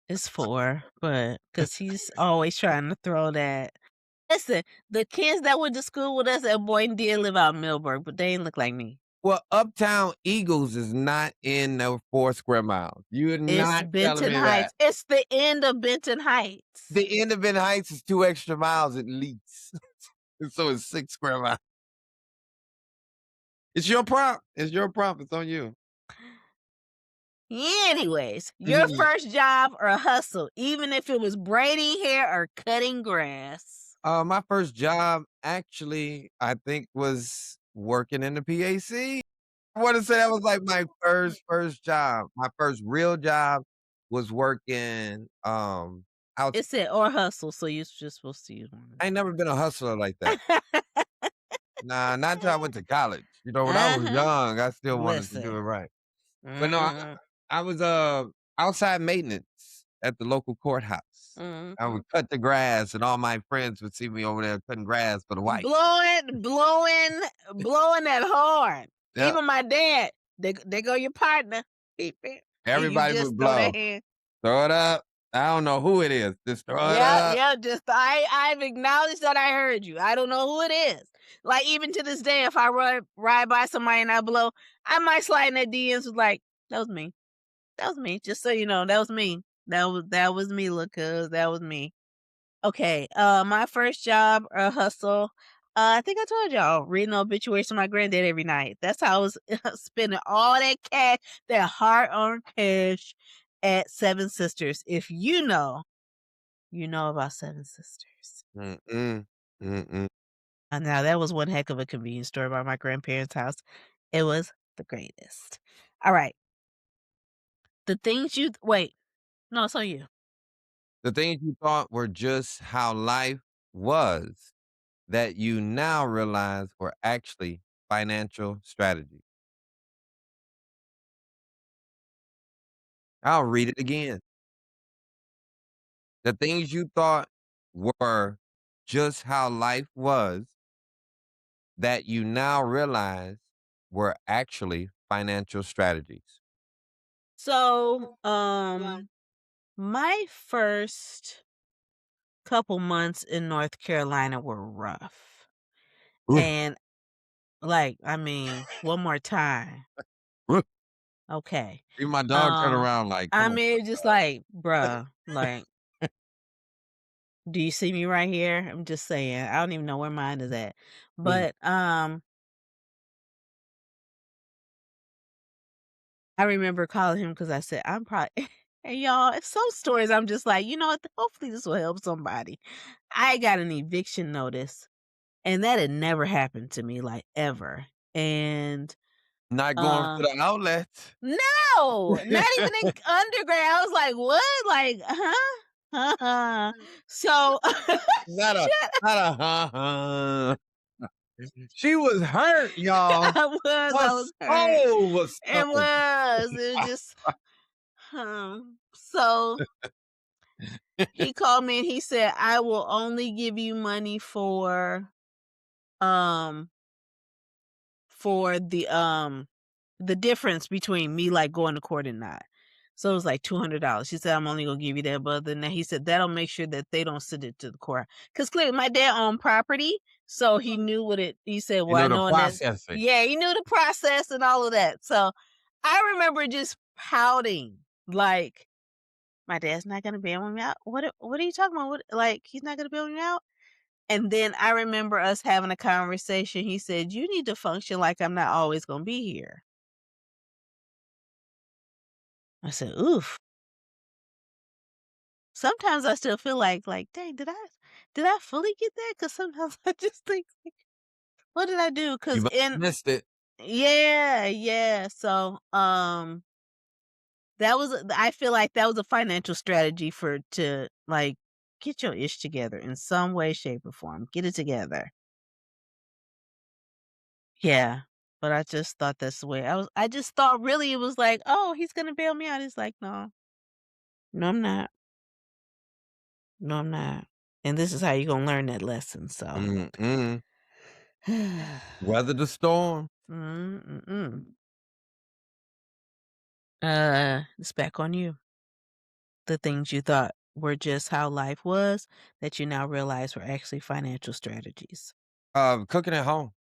It's 4, but because he's always trying to throw that. Listen, the kids that went to school with us at Boynton did live out in Millburg, but they ain't look like me. Well, Uptown Eagles is not in the 4 square miles. You're It's not telling Benton me that. Heights. It's the end of Benton Heights. The end of Benton Heights is 2 extra miles at least. So it's 6 square miles. It's your prompt. It's your prompt. It's on you. Anyways, your first job or hustle, even if it was braiding hair or cutting grass. My first job actually, I think, was working in the PAC. I wanna say that was, like, my first job. My first real job was working, out It said or hustle, so you're just supposed to use one I ain't never been a hustler like that. of them. Nah, not till I went to college. When I was Uh-huh. young, I still wanted to do Listen. it right. But no, Mhm. I was, outside maintenance at the local courthouse. I Mhm. would cut the grass, and all my friends would see me over there cutting grass for the white. Blowing that horn. Yep, Even my dad, they go your partner. Beep, beep. And you everybody just would throw that blow. hand. Throw it up. I don't know who it is. Just throw it Yeah, up. yeah, just I've acknowledged that I heard you. I don't know who it is. Like even to this day, if I ride by somebody and I blow, I might slide in their DMs with like, that was me. That was me. Just so you know, that was me. That was me, look, cuz that was me. Okay, my first job or hustle, I think I told y'all, reading obituaries to my granddad every night. That's how I was spending all that cash, that hard-earned cash at Seven Sisters. If you know, you know about Seven Sisters. Mm-mm. Mm-mm. Now that was one heck of a convenience store by my grandparents' house. It was the greatest. All right, the things you wait, no, it's on you. The things you thought were just how life was that you now realize were actually financial strategy. I'll read it again. The things you thought were just how life was that you now realize were actually financial strategies. So, my first couple months in North Carolina were rough. Ooh, And, like, I mean, one more time, ooh. okay. Even my dog turned Um, around like, I "Come on." mean, just like, bruh, like, do you see me right here? I'm just saying, I don't even know where mine is at. But, I remember calling him because I said, "I'm probably" and y'all, it's some stories I'm just like, "You know what? Hopefully this will help somebody." I got an eviction notice, and that had never happened to me, like, ever. And, Not going for uh the outlets. no! Not even in undergrad. I was like, "What?" Like, "Huh? Uh-huh." So Not a shut not a huh. She was hurt, y'all. Her I was hurt. soul was It stirred. was. It was just, so he called me and he said, "I will only give you money um, for the difference between me, like, going to court and not." So it was like $200. She said, "I'm only gonna give you that," but other than that, he said, "That'll make sure that they don't send it to the court." Because clearly my dad owned property, so he knew what it he said, You "Well, I know, the know," and that processing. yeah, he knew the process and all of that. So I remember just pouting, like, "My dad's not gonna bail me out? What are you talking about? What, like, he's not gonna bail me out?" And then I remember us having a conversation. He said, "You need to function like I'm not always gonna be here." I said, "Oof." Sometimes I still feel like, "Dang, did I fully get that?" Because sometimes I just think, like, "What did I do?" You Because must in have missed it. yeah, yeah. So, that was I feel like that was a financial strategy for to, like, get your ish together in some way, shape, or form. Get it together. Yeah. But I just thought that's the way I just thought really it was like, "Oh, he's gonna bail me out." He's like, "No. No, I'm not. No, I'm not." And this is how you gonna learn that lesson, so Mm-mm. Weather the storm. Mm-mm. It's back on you. The things you thought were just how life was that you now realize were actually financial strategies. Cooking at home.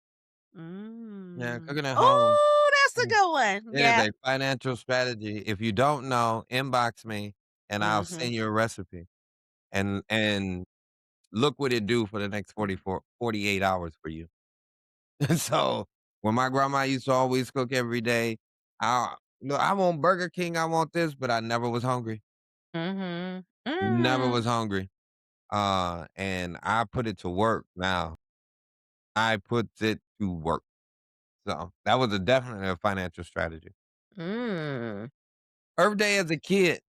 Yeah, Mm. cooking at home Oh, that's a is good one. it is Yeah. a financial strategy. If you don't know, inbox me and I'll Mhm. send you a recipe. And look what it do for the next 48 hours for you. So, when my grandma used to always cook every day, look, I want Burger King, I want this, but I never was hungry. Mhm. Never Mhm. was hungry. And I put it to work now. I put it to work. So, that was definitely a financial strategy. Mm. Earth Day as a kid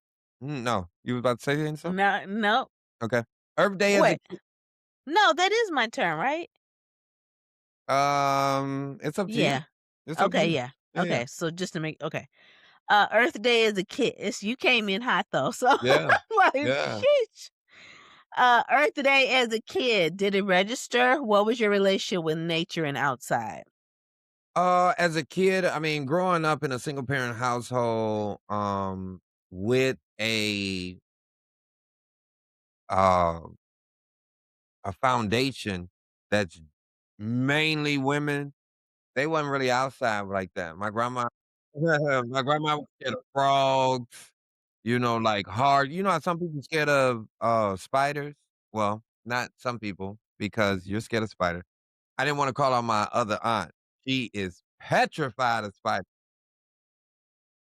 no, you was about to say something? No, no. Okay. Earth Day as a Wait. kid No, that is my turn, right? it's up to you. Yeah. It's up to Okay, you. yeah. Yeah, yeah. Okay, so just to make okay. Earth Day as a kid. You came in hot though, so Yeah. like, Yeah. sheesh. Earth Day as a kid, did it register? What was your relationship with nature and outside? As a kid, I mean, growing up in a single parent household, with uh, a foundation that's mainly women, they wasn't really outside like that. My grandma was scared of frogs, like hard how some people scared of, spiders? Well, not some people, because you're scared of spiders. I didn't wanna call out my other aunt. She is petrified of spiders,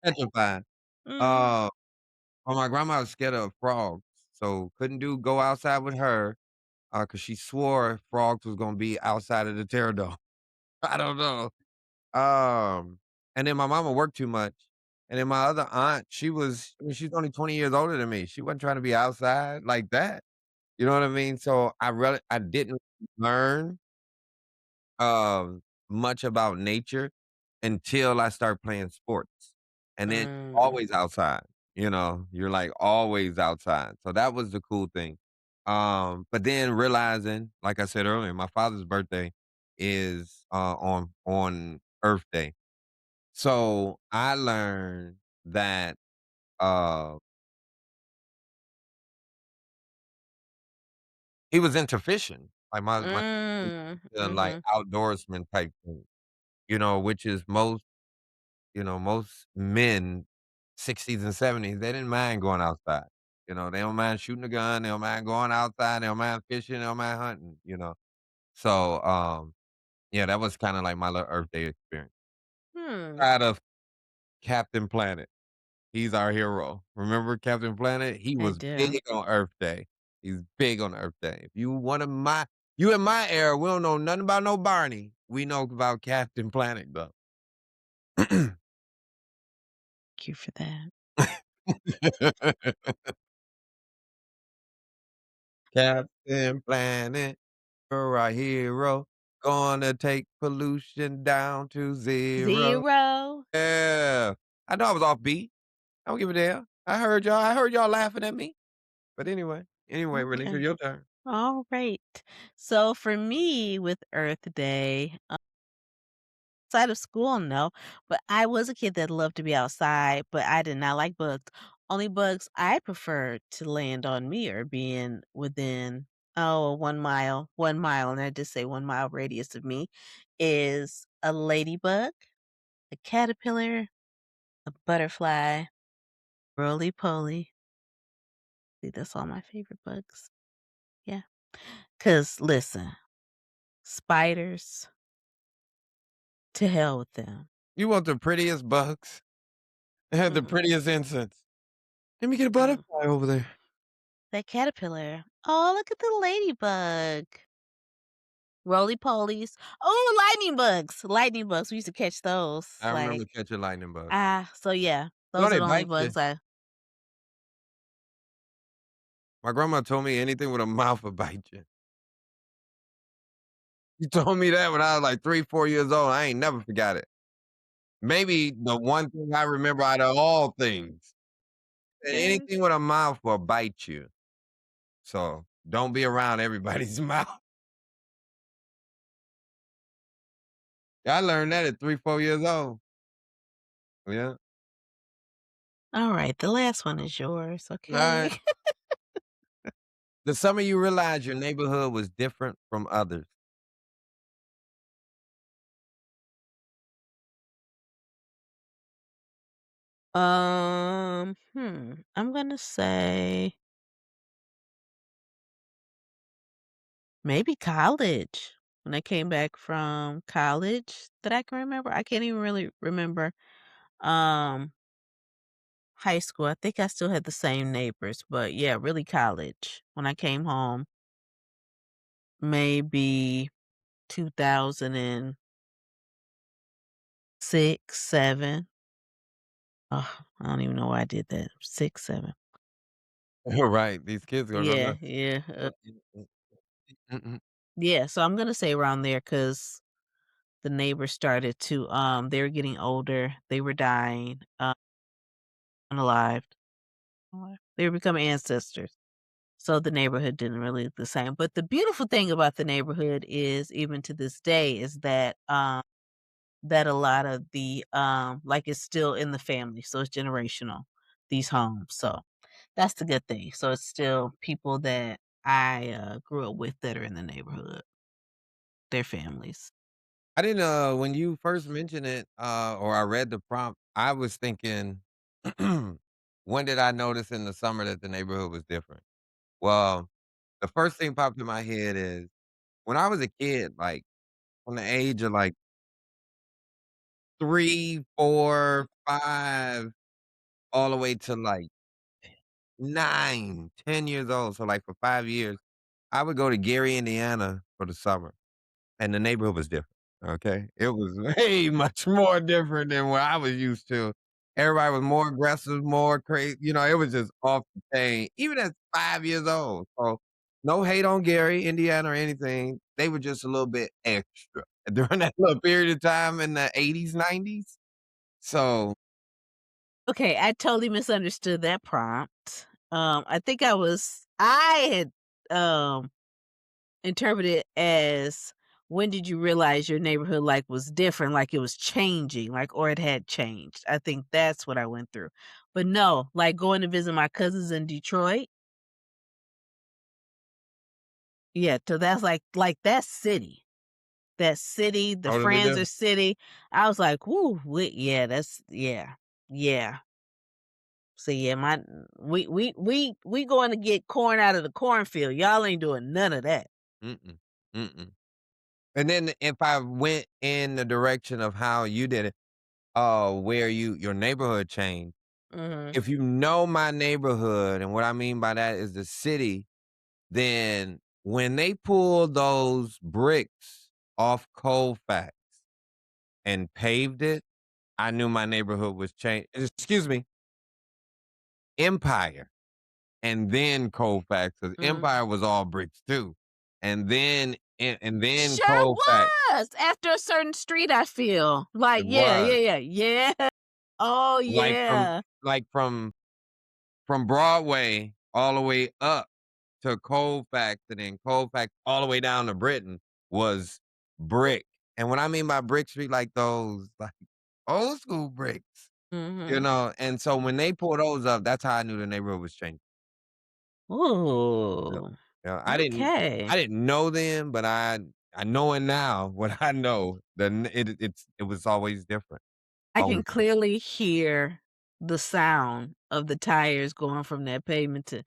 petrified. Mhm. Uh, but my grandma was scared of frogs, so couldn't do go outside with her, 'cause she swore frogs was gonna be outside of the terror dome. I don't know. And then my mama worked too much, and then my other aunt, she's only 20 years older than me. She wasn't trying to be outside like that, you know what I mean? So, I didn't learn, much about nature until I start playing sports, and then Mm. always outside, you're, like, always outside, so that was the cool thing. But then realizing, like I said earlier, my father's birthday is, on Earth Day. So, I learned that, uh, he was into fishing, like, my Mm. like, Mhm. outdoorsman type thing, which is most men, 60s and 70s, they didn't mind going outside. They don't mind shooting a gun, they don't mind going outside, they don't mind fishing, they don't mind hunting. So, yeah, that was kinda like my little Earth Day experience. Hmm. Out of Captain Planet. He's our hero. Remember Captain Planet? He I was do. big on Earth Day. He's big on Earth Day. If you in my era, we don't know nothing about no Barney. We know about Captain Planet, though. Thank you for that. Captain Planet, you're our hero. Gonna take pollution down to 0. 0. Yeah. I know I was off beat. I don't give a damn. I heard y'all laughing at me. But anyway, Renika, Okay. your turn. All right. So for me with Earth Day, outside of school, no, but I was a kid that loved to be outside, but I did not like bugs. Only bugs I preferred to land on me or being within, 1 mile, and I just say 1 mile radius of me is a ladybug, a caterpillar, a butterfly, roly poly. See, that's all my favorite bugs. Yeah. Cause listen, spiders, to hell with them. You want the prettiest bugs? The Mm-mm, prettiest insects. Let me get a mm. butterfly over there. That caterpillar. Oh, look at the ladybug. Roly polies. Oh, lightning bugs. Lightning bugs. We used to catch those. I Like, remember catching lightning bugs. so yeah, No, those are they the only bite you. bugs I. My grandma told me anything with a mouth will bite you. She told me that when I was like 3, 4 years old. I ain't never forgot it. Maybe the one thing I remember out of all things. Anything Yes. with a mouth will bite you. So don't be around everybody's mouth. I learned that at 3, 4 years old. Yeah. Alright, the last one is yours, okay? Alright. The summer you realized your neighborhood was different from others. I'm gonna say maybe college. When I came back from college that I can remember, I can't even really remember, um, high school. I think I still had the same neighbors, but yeah, really college. When I came home, maybe 2006, 7. Oh, I don't even know why I did that. 6, 7. Right, these kids gonna go Yeah, nuts. yeah, Mm-mm. yeah, so I'm gonna say around there because the neighbors started to, they were getting older, they were dying, unalived. They were becoming ancestors. So the neighborhood didn't really look the same. But the beautiful thing about the neighborhood is, even to this day, is that that a lot of the like it's still in the family. So it's generational, these homes. So that's the good thing. So it's still people that I grew up with that are in the neighborhood, their families. I didn't, when you first mentioned it, or I read the prompt, I was thinking, when did I notice in the summer that the neighborhood was different? Well, the first thing popped in my head is when I was a kid, like from the age of like 3, 4, 5, all the way to like 9, 10 years old. So like for 5 years, I would go to Gary, Indiana for the summer. And the neighborhood was different, okay? It was way much more different than what I was used to. Everybody was more aggressive, more crazy, it was just off the chain, even at 5 years old. So, no hate on Gary, Indiana, or anything. They were just a little bit extra during that little period of time in the '80s, '90s. So, Okay, I totally misunderstood that prompt. I think I had interpreted it as, when did you realize your neighborhood, like, was different, like it was changing, like, or it had changed. I think that's what I went through. But no, like going to visit my cousins in Detroit, yeah, so that's like that city. That city, the totally Franzer different. city. I was like, "Woo, yeah, that's yeah, yeah." So yeah, we going to get corn out of the cornfield. Y'all ain't doing none of that. Mm-mm, mm-mm. And then if I went in the direction of how you did it, where your neighborhood changed. Mhm. If you know my neighborhood, and what I mean by that is the city, then when they pulled those bricks off Colfax and paved it, I knew my neighborhood was changed. Excuse me, Empire, and then Colfax, because Mm. Empire was all bricks too, and then Sure Colfax, was, after a certain street, I feel. Like, it yeah, was yeah, yeah, yeah. Oh, like from yeah. like from from Broadway all the way up to Colfax, and then Colfax all the way down to Britain was brick. And what I mean by brick street, like those like old school bricks, Mhm. and so when they pulled those up, that's how I knew the neighborhood was changing. Yep. Ooh, Yeah, I okay. didn't know then, but I know it now. What I know, then it was always different. I can Always different. clearly hear the sound of the tires going from that pavement to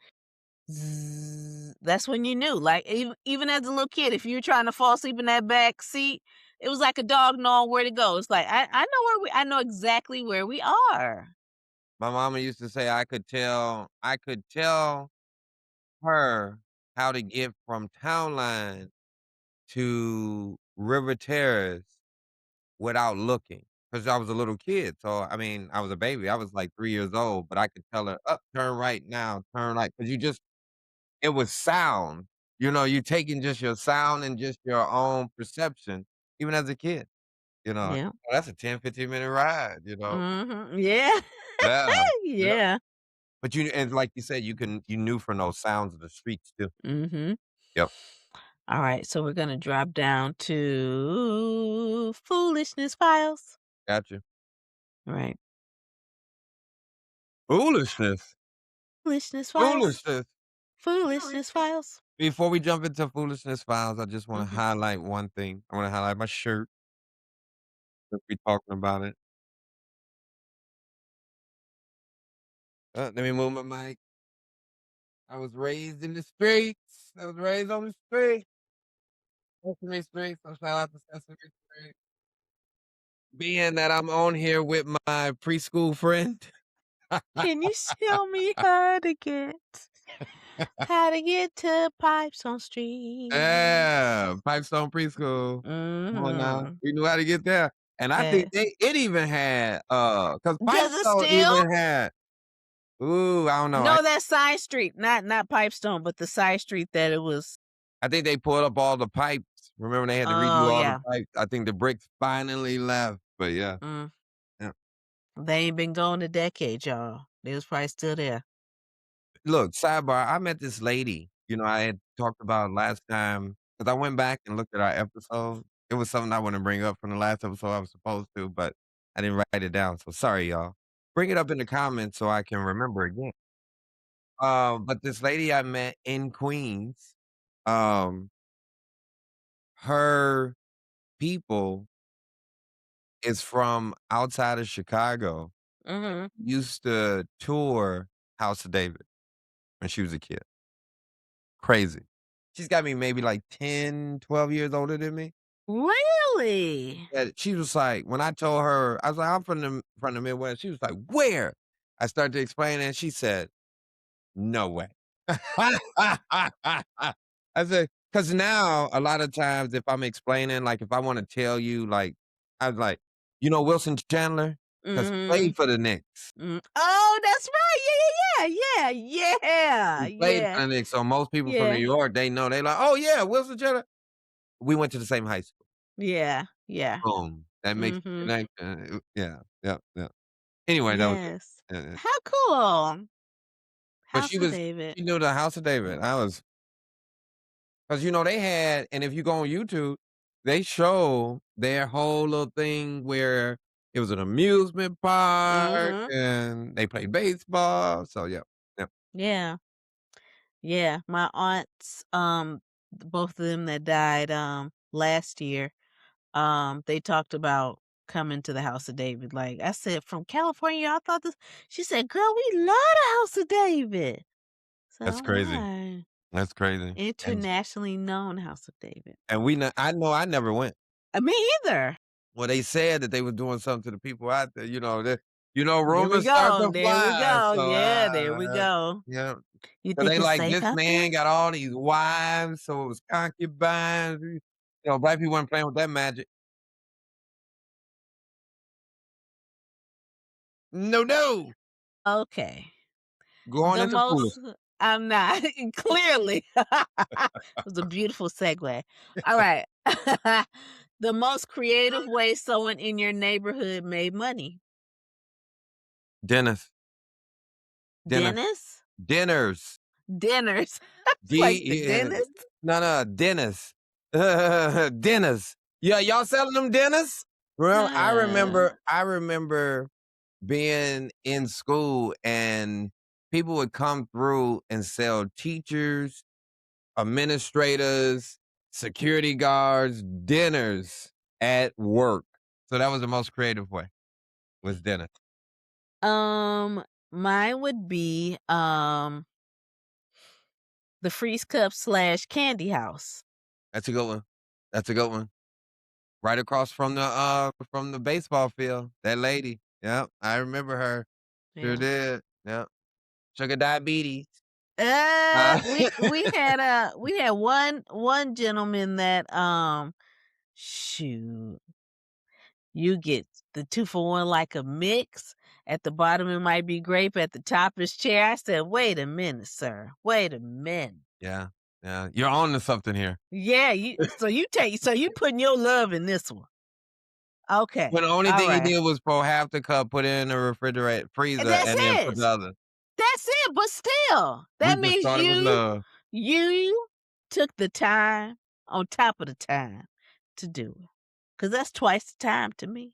zzz. That's when you knew, like, even as a little kid, if you were trying to fall asleep in that back seat, it was like a dog knowing where to go. It's like, I know exactly where we are. My mama used to say I could tell her how to get from Town Line to River Terrace without looking, because I was a little kid, so, I mean, I was a baby, I was, like, 3 years old, but I could tell her, "Up, turn right now, turn right," 'cause it was sound, you're taking just your sound and just your own perception, even as a kid, Yeah. "Oh, that's a 10, 15-minute ride," Mhm. Yeah. Yeah, yeah, Yeah. but and like you said, you knew from those sounds of the streets too. Mhm. Yep, Alright, so we're gonna drop down to foolishness files. gotcha. Right. Foolishness. Foolishness files. Foolishness. Foolishness files. Before we jump into foolishness files, I just wanna Mhm. highlight one thing. I wanna highlight my shirt since we talking about it. Let me move my mic. I was raised in the streets. I was raised on the streets. Sesame Street, so shout out to Sesame Street. Being that I'm on here with my preschool friend. Can you show me how to get to Pipestone Street? Yeah, Pipestone Preschool. Come on now. Mhm. We knew how to get there. And I think Eh. it even had, cause Does it Pipestone still? even had I don't know. No, that side street, not Pipestone, but the side street that it was. I think they pulled up all the pipes. Remember they had to Oh, redo all the yeah. pipes. I think the bricks finally left, but yeah, Mm. yeah. They ain't been gone a decade, y'all. They was probably still there. Look, sidebar, I met this lady, I had talked about last time because I went back and looked at our episode. It was something I wanna bring up from the last episode I was supposed to, but I didn't write it down, so sorry, y'all. Bring it up in the comments so I can remember again. But this lady I met in Queens, um, her people is from outside of Chicago, Mhm. used to tour House of David when she was a kid. Crazy. She's got me maybe like 10, 12 years older than me. Really? Yeah, she was like when I told her, I was like, "I'm from the Midwest." She was like, "Where?" I started to explain, and she said, "No way." I said, "'Cause now a lot of times if I'm explaining, like, if I wanna tell you, like, I was like, "You know Wilson Chandler? 'Cause he Mhm. played for the Knicks." Mm. Oh, that's right. Yeah, yeah, yeah, yeah, He played yeah, for the Knicks, so most people from New yeah, York, they know, they like, "Oh, yeah, Wilson Chandler." We went to the same high school. yeah, yeah. Boom. That makes the Mhm. connection. Yeah, yeah, yeah. Anyway, that was it. Yes. Yeah, yeah. How cool. But House of David. she knew the House of David. I was 'cause, they had and if you go on YouTube, they show their whole little thing where it was an amusement park Mhm. and they play baseball, so yeah, yeah. Yeah. Yeah. My aunts, both of them that died, last year, they talked about coming to the House of David. Like I said, from California, I thought this. She said, "Girl, we love the House of David." So, That's all crazy. right. That's crazy. Internationally known House of David. And I know I never went. Me either. Well, they said that they were doing something to the people out there, There we rumors start go. to There we fly, go. so, Yeah, there we go. yeah. You So think they it's like, safe "This out there? man got all these wives, so it was concubines." Black people weren't playing with that magic. No, no. Okay. Going The into foolish. most I'm not clearly. It was a beautiful segue. All right. The most creative way someone in your neighborhood made money. Dinners, dinner Dentists? dinners. Dinners. It's like the D yeah. dentist? No, no, dinners. Dinners. Yeah, y'all selling them dinners? Well, Uh, I remember being in school and people would come through and sell teachers, administrators, security guards, dinners at work. So that was the most creative way, was dinner. um, mine would be, the Freeze Cup slash Candy House. That's a good one. That's a good one. Right across from the baseball field, that lady. Yep, I remember her. Sure Yeah. did. Yep. Sugar diabetes. We we had one gentleman that shoot, you get the 2 for 1 like a mix. At the bottom it might be grape, at the top is cherry. I said, "Wait a minute, sir. Wait a minute." Yeah, yeah, you're on to something here. Yeah, you putting your love in this one. When Okay. the only All thing he right. did was pour half the cup, put it in the refrigerator And freezer, that's and then put it. the other. That's it, but still, We that just means started with love. you took the time on top of the time to do it, cause that's twice the time to me.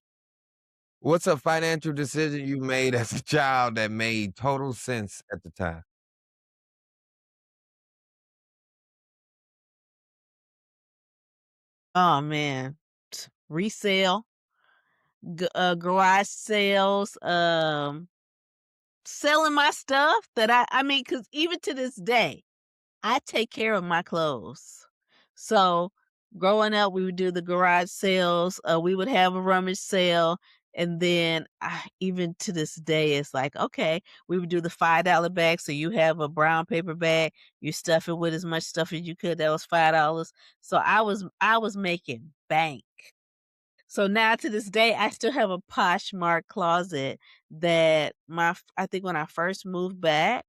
What's a financial decision you made as a child that made total sense at the time? Oh, man. Resale, garage sales, selling my stuff that I mean, cause even to this day, I take care of my clothes. So, growing up, we would do the garage sales, we would have a rummage sale, and then even to this day, it's like, okay, we would do the $5 bag, so you have a brown paper bag, you stuff it with as much stuff as you could, that was $5. So, I was making bank. So now to this day, I still have a Poshmark closet that I think when I first moved back,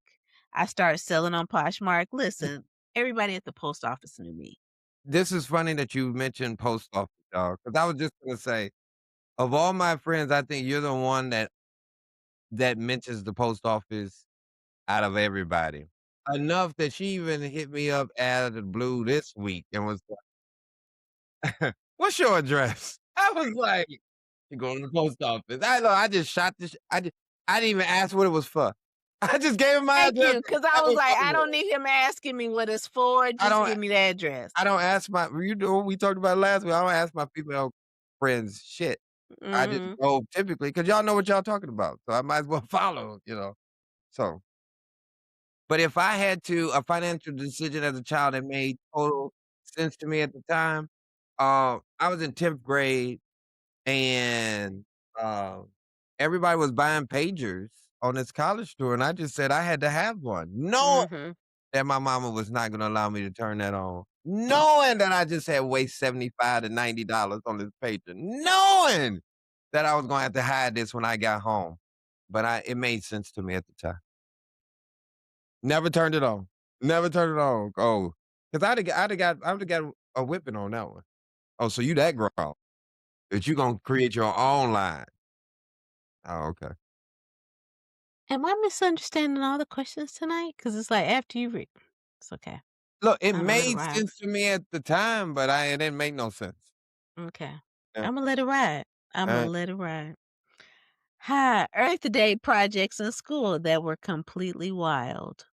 I started selling on Poshmark. Listen, everybody at the post office knew me. This is funny that you mentioned post office, dog, because I was just gonna say, of all my friends, I think you're the one that mentions the post office out of everybody. Enough that she even hit me up out of the blue this week and was like, "What's your address?" I was like, "You going to the post office." I just shot this I didn't even ask what it was for. I just gave him my Thank address you, and cause I that was was like, I over. don't need him asking me what it's for, I just don't give me the address. I don't ask my you know, we talked about it last week, I don't ask my female friends shit. I just Mhm, go typically because 'cause y'all know what y'all talking about, so I might as well follow, you know? So, but if I had to a financial decision as a child that made total sense to me at the time, I was in 10th grade and, um, everybody was buying pagers on this college tour, and I just said I had to have one, knowing mhm. that my mama was not gonna allow me to turn that on, knowing that I just had waste 75 to $90 on this pager, knowing that I was gonna have to hide this when I got home, but I it made sense to me at the time. Never turned it on. Never turned it on. Oh, 'cause I would've got a whipping on that one. Oh, so you that grown that you gonna create your own line. Oh, okay. Am I misunderstanding all the questions tonight? Cause it's like after you read it's okay. Look, it Imma let it made ride. sense to me at the time, but it didn't make no sense. Okay. Yeah. Imma let it ride. Imma Uh, let it ride. Hi, Earth Day projects in school that were completely wild.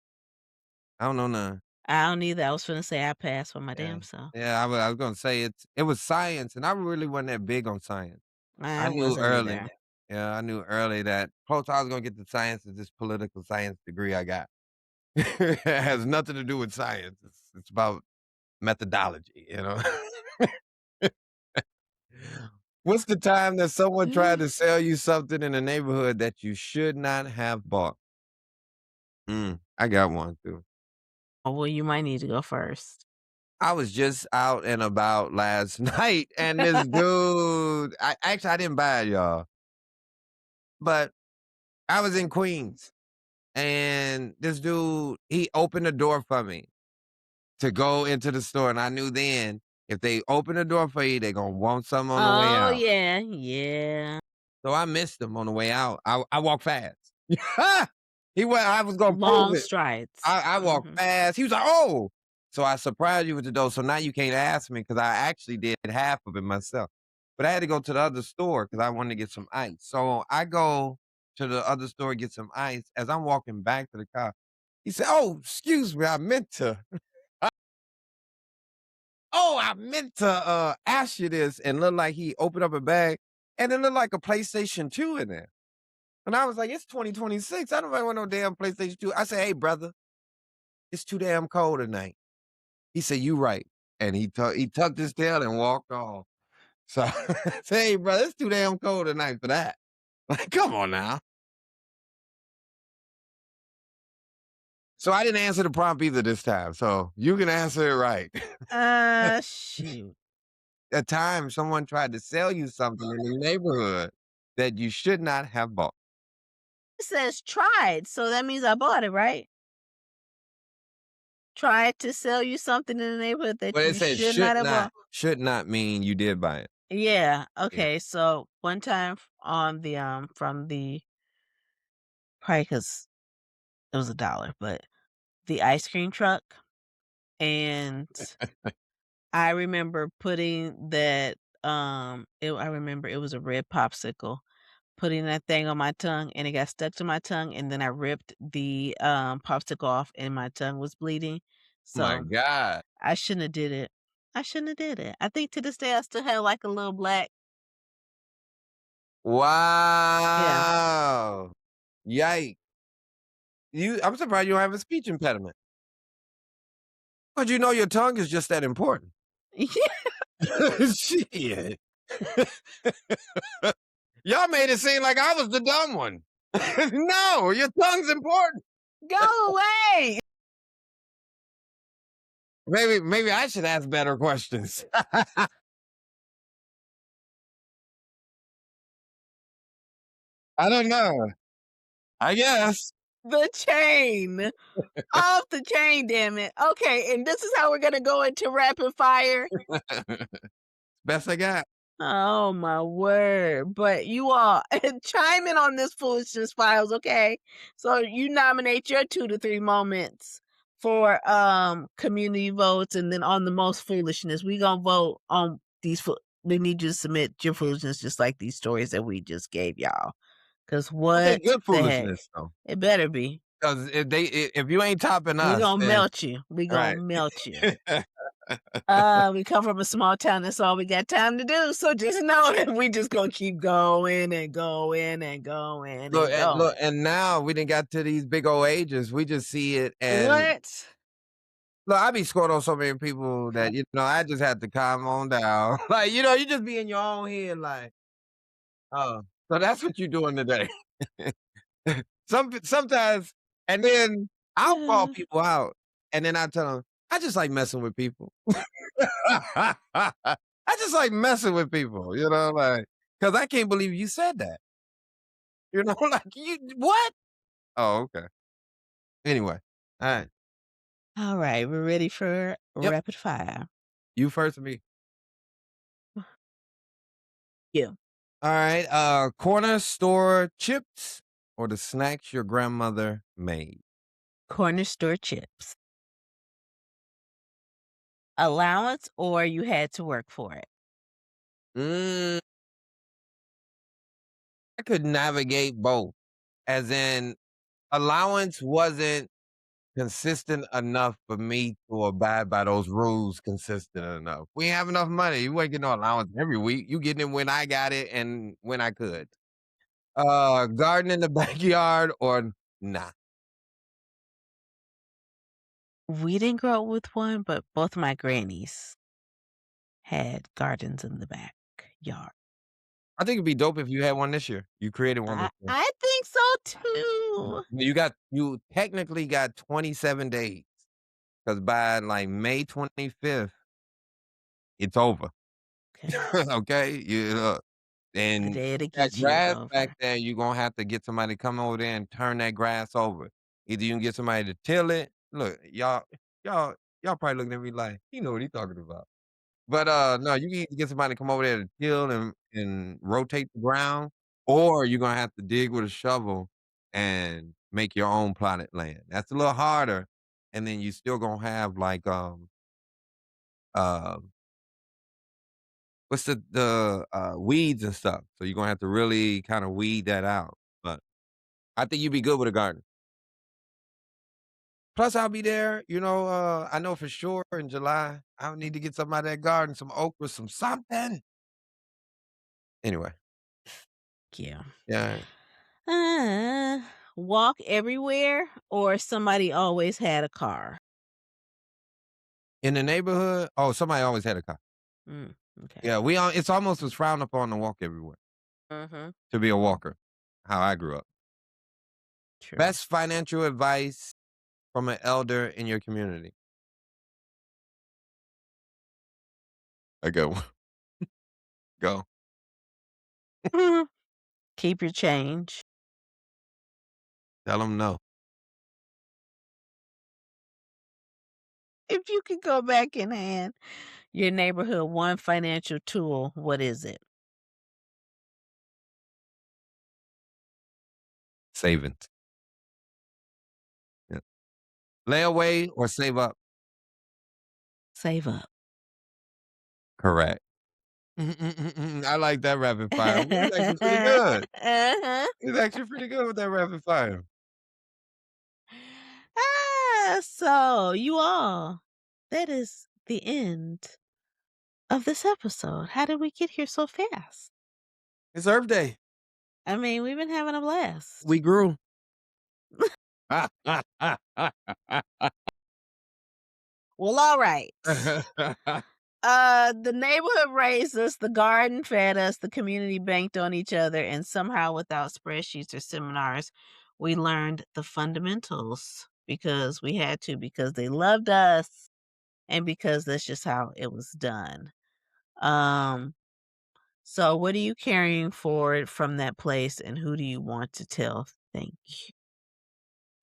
I don't know none. I don't either. I was finna say I passed for my Yeah. damn self. Yeah, I was gonna say it was science, and I really wasn't that big on science. I I knew wasn't early. either. Yeah, I knew early that close I was gonna get the science is this political science degree I got. It has nothing to do with science. It's about methodology, you know? What's the time that someone tried to sell you something in a neighborhood that you should not have bought? I got one too. Oh, well, you might need to go first. I was just out and about last night, and this dude I didn't buy it, y'all, but I was in Queens, and this dude, he opened the door for me to go into the store, and I knew then, if they open the door for you, they gonna want something on the way Oh, out. yeah, yeah. So I missed him on the way out. I walked fast. He went I was gonna prove Long it. strides. I walked Mhm. fast. He was like, "Oh!" So I surprised you with the dough, so now you can't ask me because I actually did half of it myself. But I had to go to the other store because I wanted to get some ice. So I go to the other store, get some ice. As I'm walking back to the car, he said, "Oh, excuse me, I meant to I meant to, ask you this," and looked like he opened up a bag, and it looked like a PlayStation 2 in there. And I was like, "It's 2026. I don't want no damn PlayStation 2." I said, "Hey, brother, it's too damn cold tonight." He said, "You right." And he tucked his tail and walked off. So I said, "Hey, brother, it's too damn cold tonight for that." Like, come on now. So I didn't answer the prompt either this time. So you can answer it right. Shoot. At times, someone tried to sell you something in the neighborhood that you should not have bought. It says tried, so that means I bought it, right? Tried to sell you something in the neighborhood that But it you says should not have bought. should not mean you did buy it. Yeah, Yeah. okay, so one time on the, from the probably because it was $1, but the ice cream truck, and I remember putting that, I remember it was a red popsicle, putting that thing on my tongue, and it got stuck to my tongue, and then I ripped the, popsicle off, and my tongue was bleeding. My So, god. I shouldn't have did it. I shouldn't have did it. I think to this day, I still have, like, a little black. Yeah. Wow. Yike. I'm surprised you don't have a speech impediment. But you know your tongue is just that important. Shit. Y'all made it seem like I was the dumb one. No, your tongue's important. Go away! Maybe I should ask better questions. I don't know. I guess. The chain. Off the chain, damn it. Okay, and this is how we're gonna go into rapid fire? Best I got. Oh my word. But you all chime in on this foolishness files, okay? So you nominate your 2 to 3 moments for community votes and then on the most foolishness. We gonna vote on these we need you to submit your foolishness just like these stories that we just gave y'all. Cause Okay, what good the heck? foolishness though. It better be. 'Cause if you ain't topping We us, gonna then melt you. We gonna right. melt you. We come from a small town, that's all we got time to do, so just know that we just gonna keep going and going and going and Look, going. and now we done got to these big old ages, we just see it and What? look, I be scored on so many people that, I just had to calm on down. Like, you just be in your own head like, "Oh, so that's what you doing today." Sometimes and then I'll call Yeah. people out, and then I tell them, "I just like messing with people." I just like messing with people, like, because I can't believe you said that. Like, "You what?" Oh, okay. Anyway, alright. Alright, we're ready for Yep. rapid fire. You first or me? You. Alright, corner store chips or the snacks your grandmother made? Corner store chips. Allowance or you had to work for it? Mm, I could navigate both, as in allowance wasn't consistent enough for me to abide by those rules consistent enough. We ain't have enough money. You ain't getting no allowance every week. You getting it when I got it and when I could. Garden in the backyard or nah. We didn't grow up with one, but both my grannies had gardens in the backyard. I think it'd be dope if you had one this year. You created one I this year. I think so too. You technically got 27 days because by like May 25th, it's over. Okay. Okay. The And day of the that geechee is grass back over. there, you're gonna have to get somebody to come over there and turn that grass over. Either you can get somebody to till it. Look, y'all, y'all probably looking at me like, "He know what he talking about." But, no, you need to get somebody to come over there to till and rotate the ground, or you're gonna have to dig with a shovel and make your own plotted land. That's a little harder, and then you still gonna have, like, um what's weeds and stuff, so you're gonna have to really kinda weed that out, but I think you'd be good with a garden. Plus, I'll be there, I know for sure in July, I'll need to get something out of that garden, some okra, some something. Anyway, Yeah. yeah, Uh, walk everywhere or somebody always had a car? in the neighborhood somebody always had a car. Mm, okay. Yeah, it's almost was frowned upon to walk everywhere, Mhm. to be a walker, how I grew up. True. Best financial advice from an elder in your community? I go, go. Keep your change. Tell them no. If you could go back and hand your neighborhood one financial tool, what is it? Savings. Yeah. Lay away or save up? Save up. Correct. I like that rapid fire. We was actually pretty good. Uh-huh. We was actually pretty good with that rapid fire. So you all, that is the end of this episode. How did we get here so fast? It's Earth Day. I mean, we've been having a blast. We grew. Well, all right. The neighborhood raised us, the garden fed us, the community banked on each other, and somehow without spreadsheets or seminars, we learned the fundamentals because we had to, because they loved us and because that's just how it was done. Um, so what are you carrying forward from that place and who do you want to tell thank you?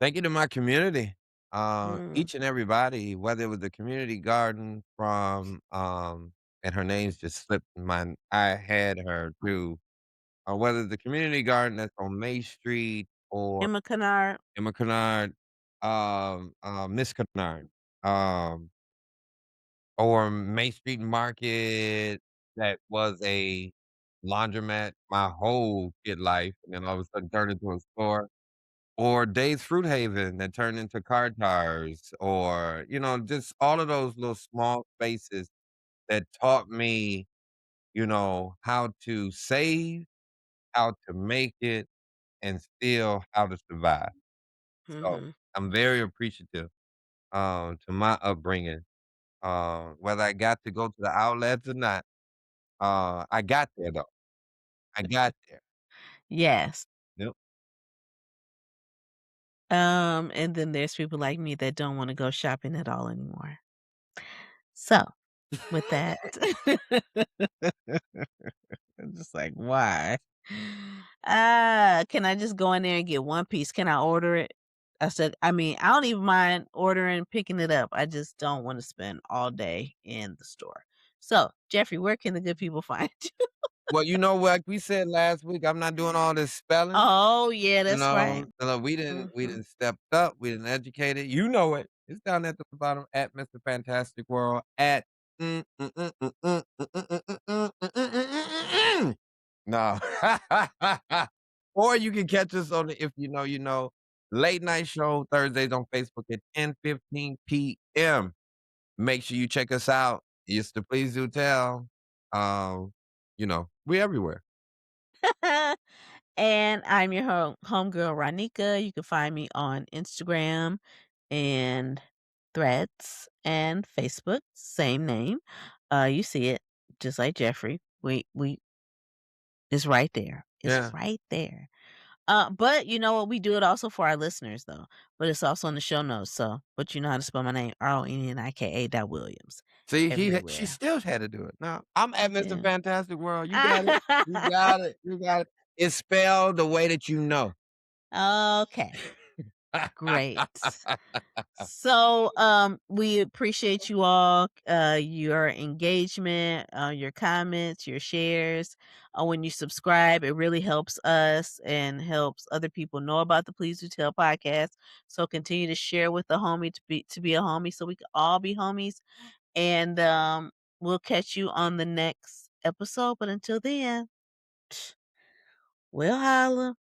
Thank you to my community. Mm, Each and everybody, whether it was the community garden from, and her name's just slipped my I had her too, or whether the community garden that's on May Street or Emma Kennard. Emma Kennard, Miss Kennard, um, or Main Street Market that was a laundromat my whole kid life, and then all of a sudden turned into a store. Or Days Fruit Haven that turned into car tires, or, just all of those little small spaces that taught me, how to save, how to make it, and still how to survive. So, Mhm. I'm very appreciative, to my upbringing, whether I got to go to the outlets or not. I got there though. I got there. Yes. Yep. And then there's people like me that don't wanna go shopping at all anymore. So, with that I'm just like, "Why?" Can I just go in there and get one piece? Can I order it? I mean, I don't even mind ordering, picking it up. I just don't wanna spend all day in the store. So, Jeffrey, where can the good people find you? Well, like we said last week, I'm not doing all this spelling. Oh, yeah, that's right. We didn't Mhm. step up, we didn't educate it. You know it. It's down at the bottom at Mr. Fantastic World at No. Or you can catch us on the If You Know, You Know late night show Thursdays on Facebook at 10:15 PM. Make sure you check us out. It's the Please Do Tell. We everywhere. And I'm your homegirl, Ronika. You can find me on Instagram and Threads and Facebook, same name. You see it just like Jeffrey. We it's right there. It's Yeah. right there. But you know what? We do it also for our listeners though. But it's also in the show notes. So, but you know how to spell my name: RONNIKA. See, she Everywhere. still had to do it. No, I'm at Mr. Yeah. Fantastic World. You got it. You got it. You got it. It's spelled the way that you know. Okay. Great. So, we appreciate you all, your engagement, your comments, your shares. When you subscribe, it really helps us and helps other people know about the Please Do Tell podcast. So continue to share with a homie to be a homie, so we can all be homies. And we'll catch you on the next episode. But until then, we'll holla.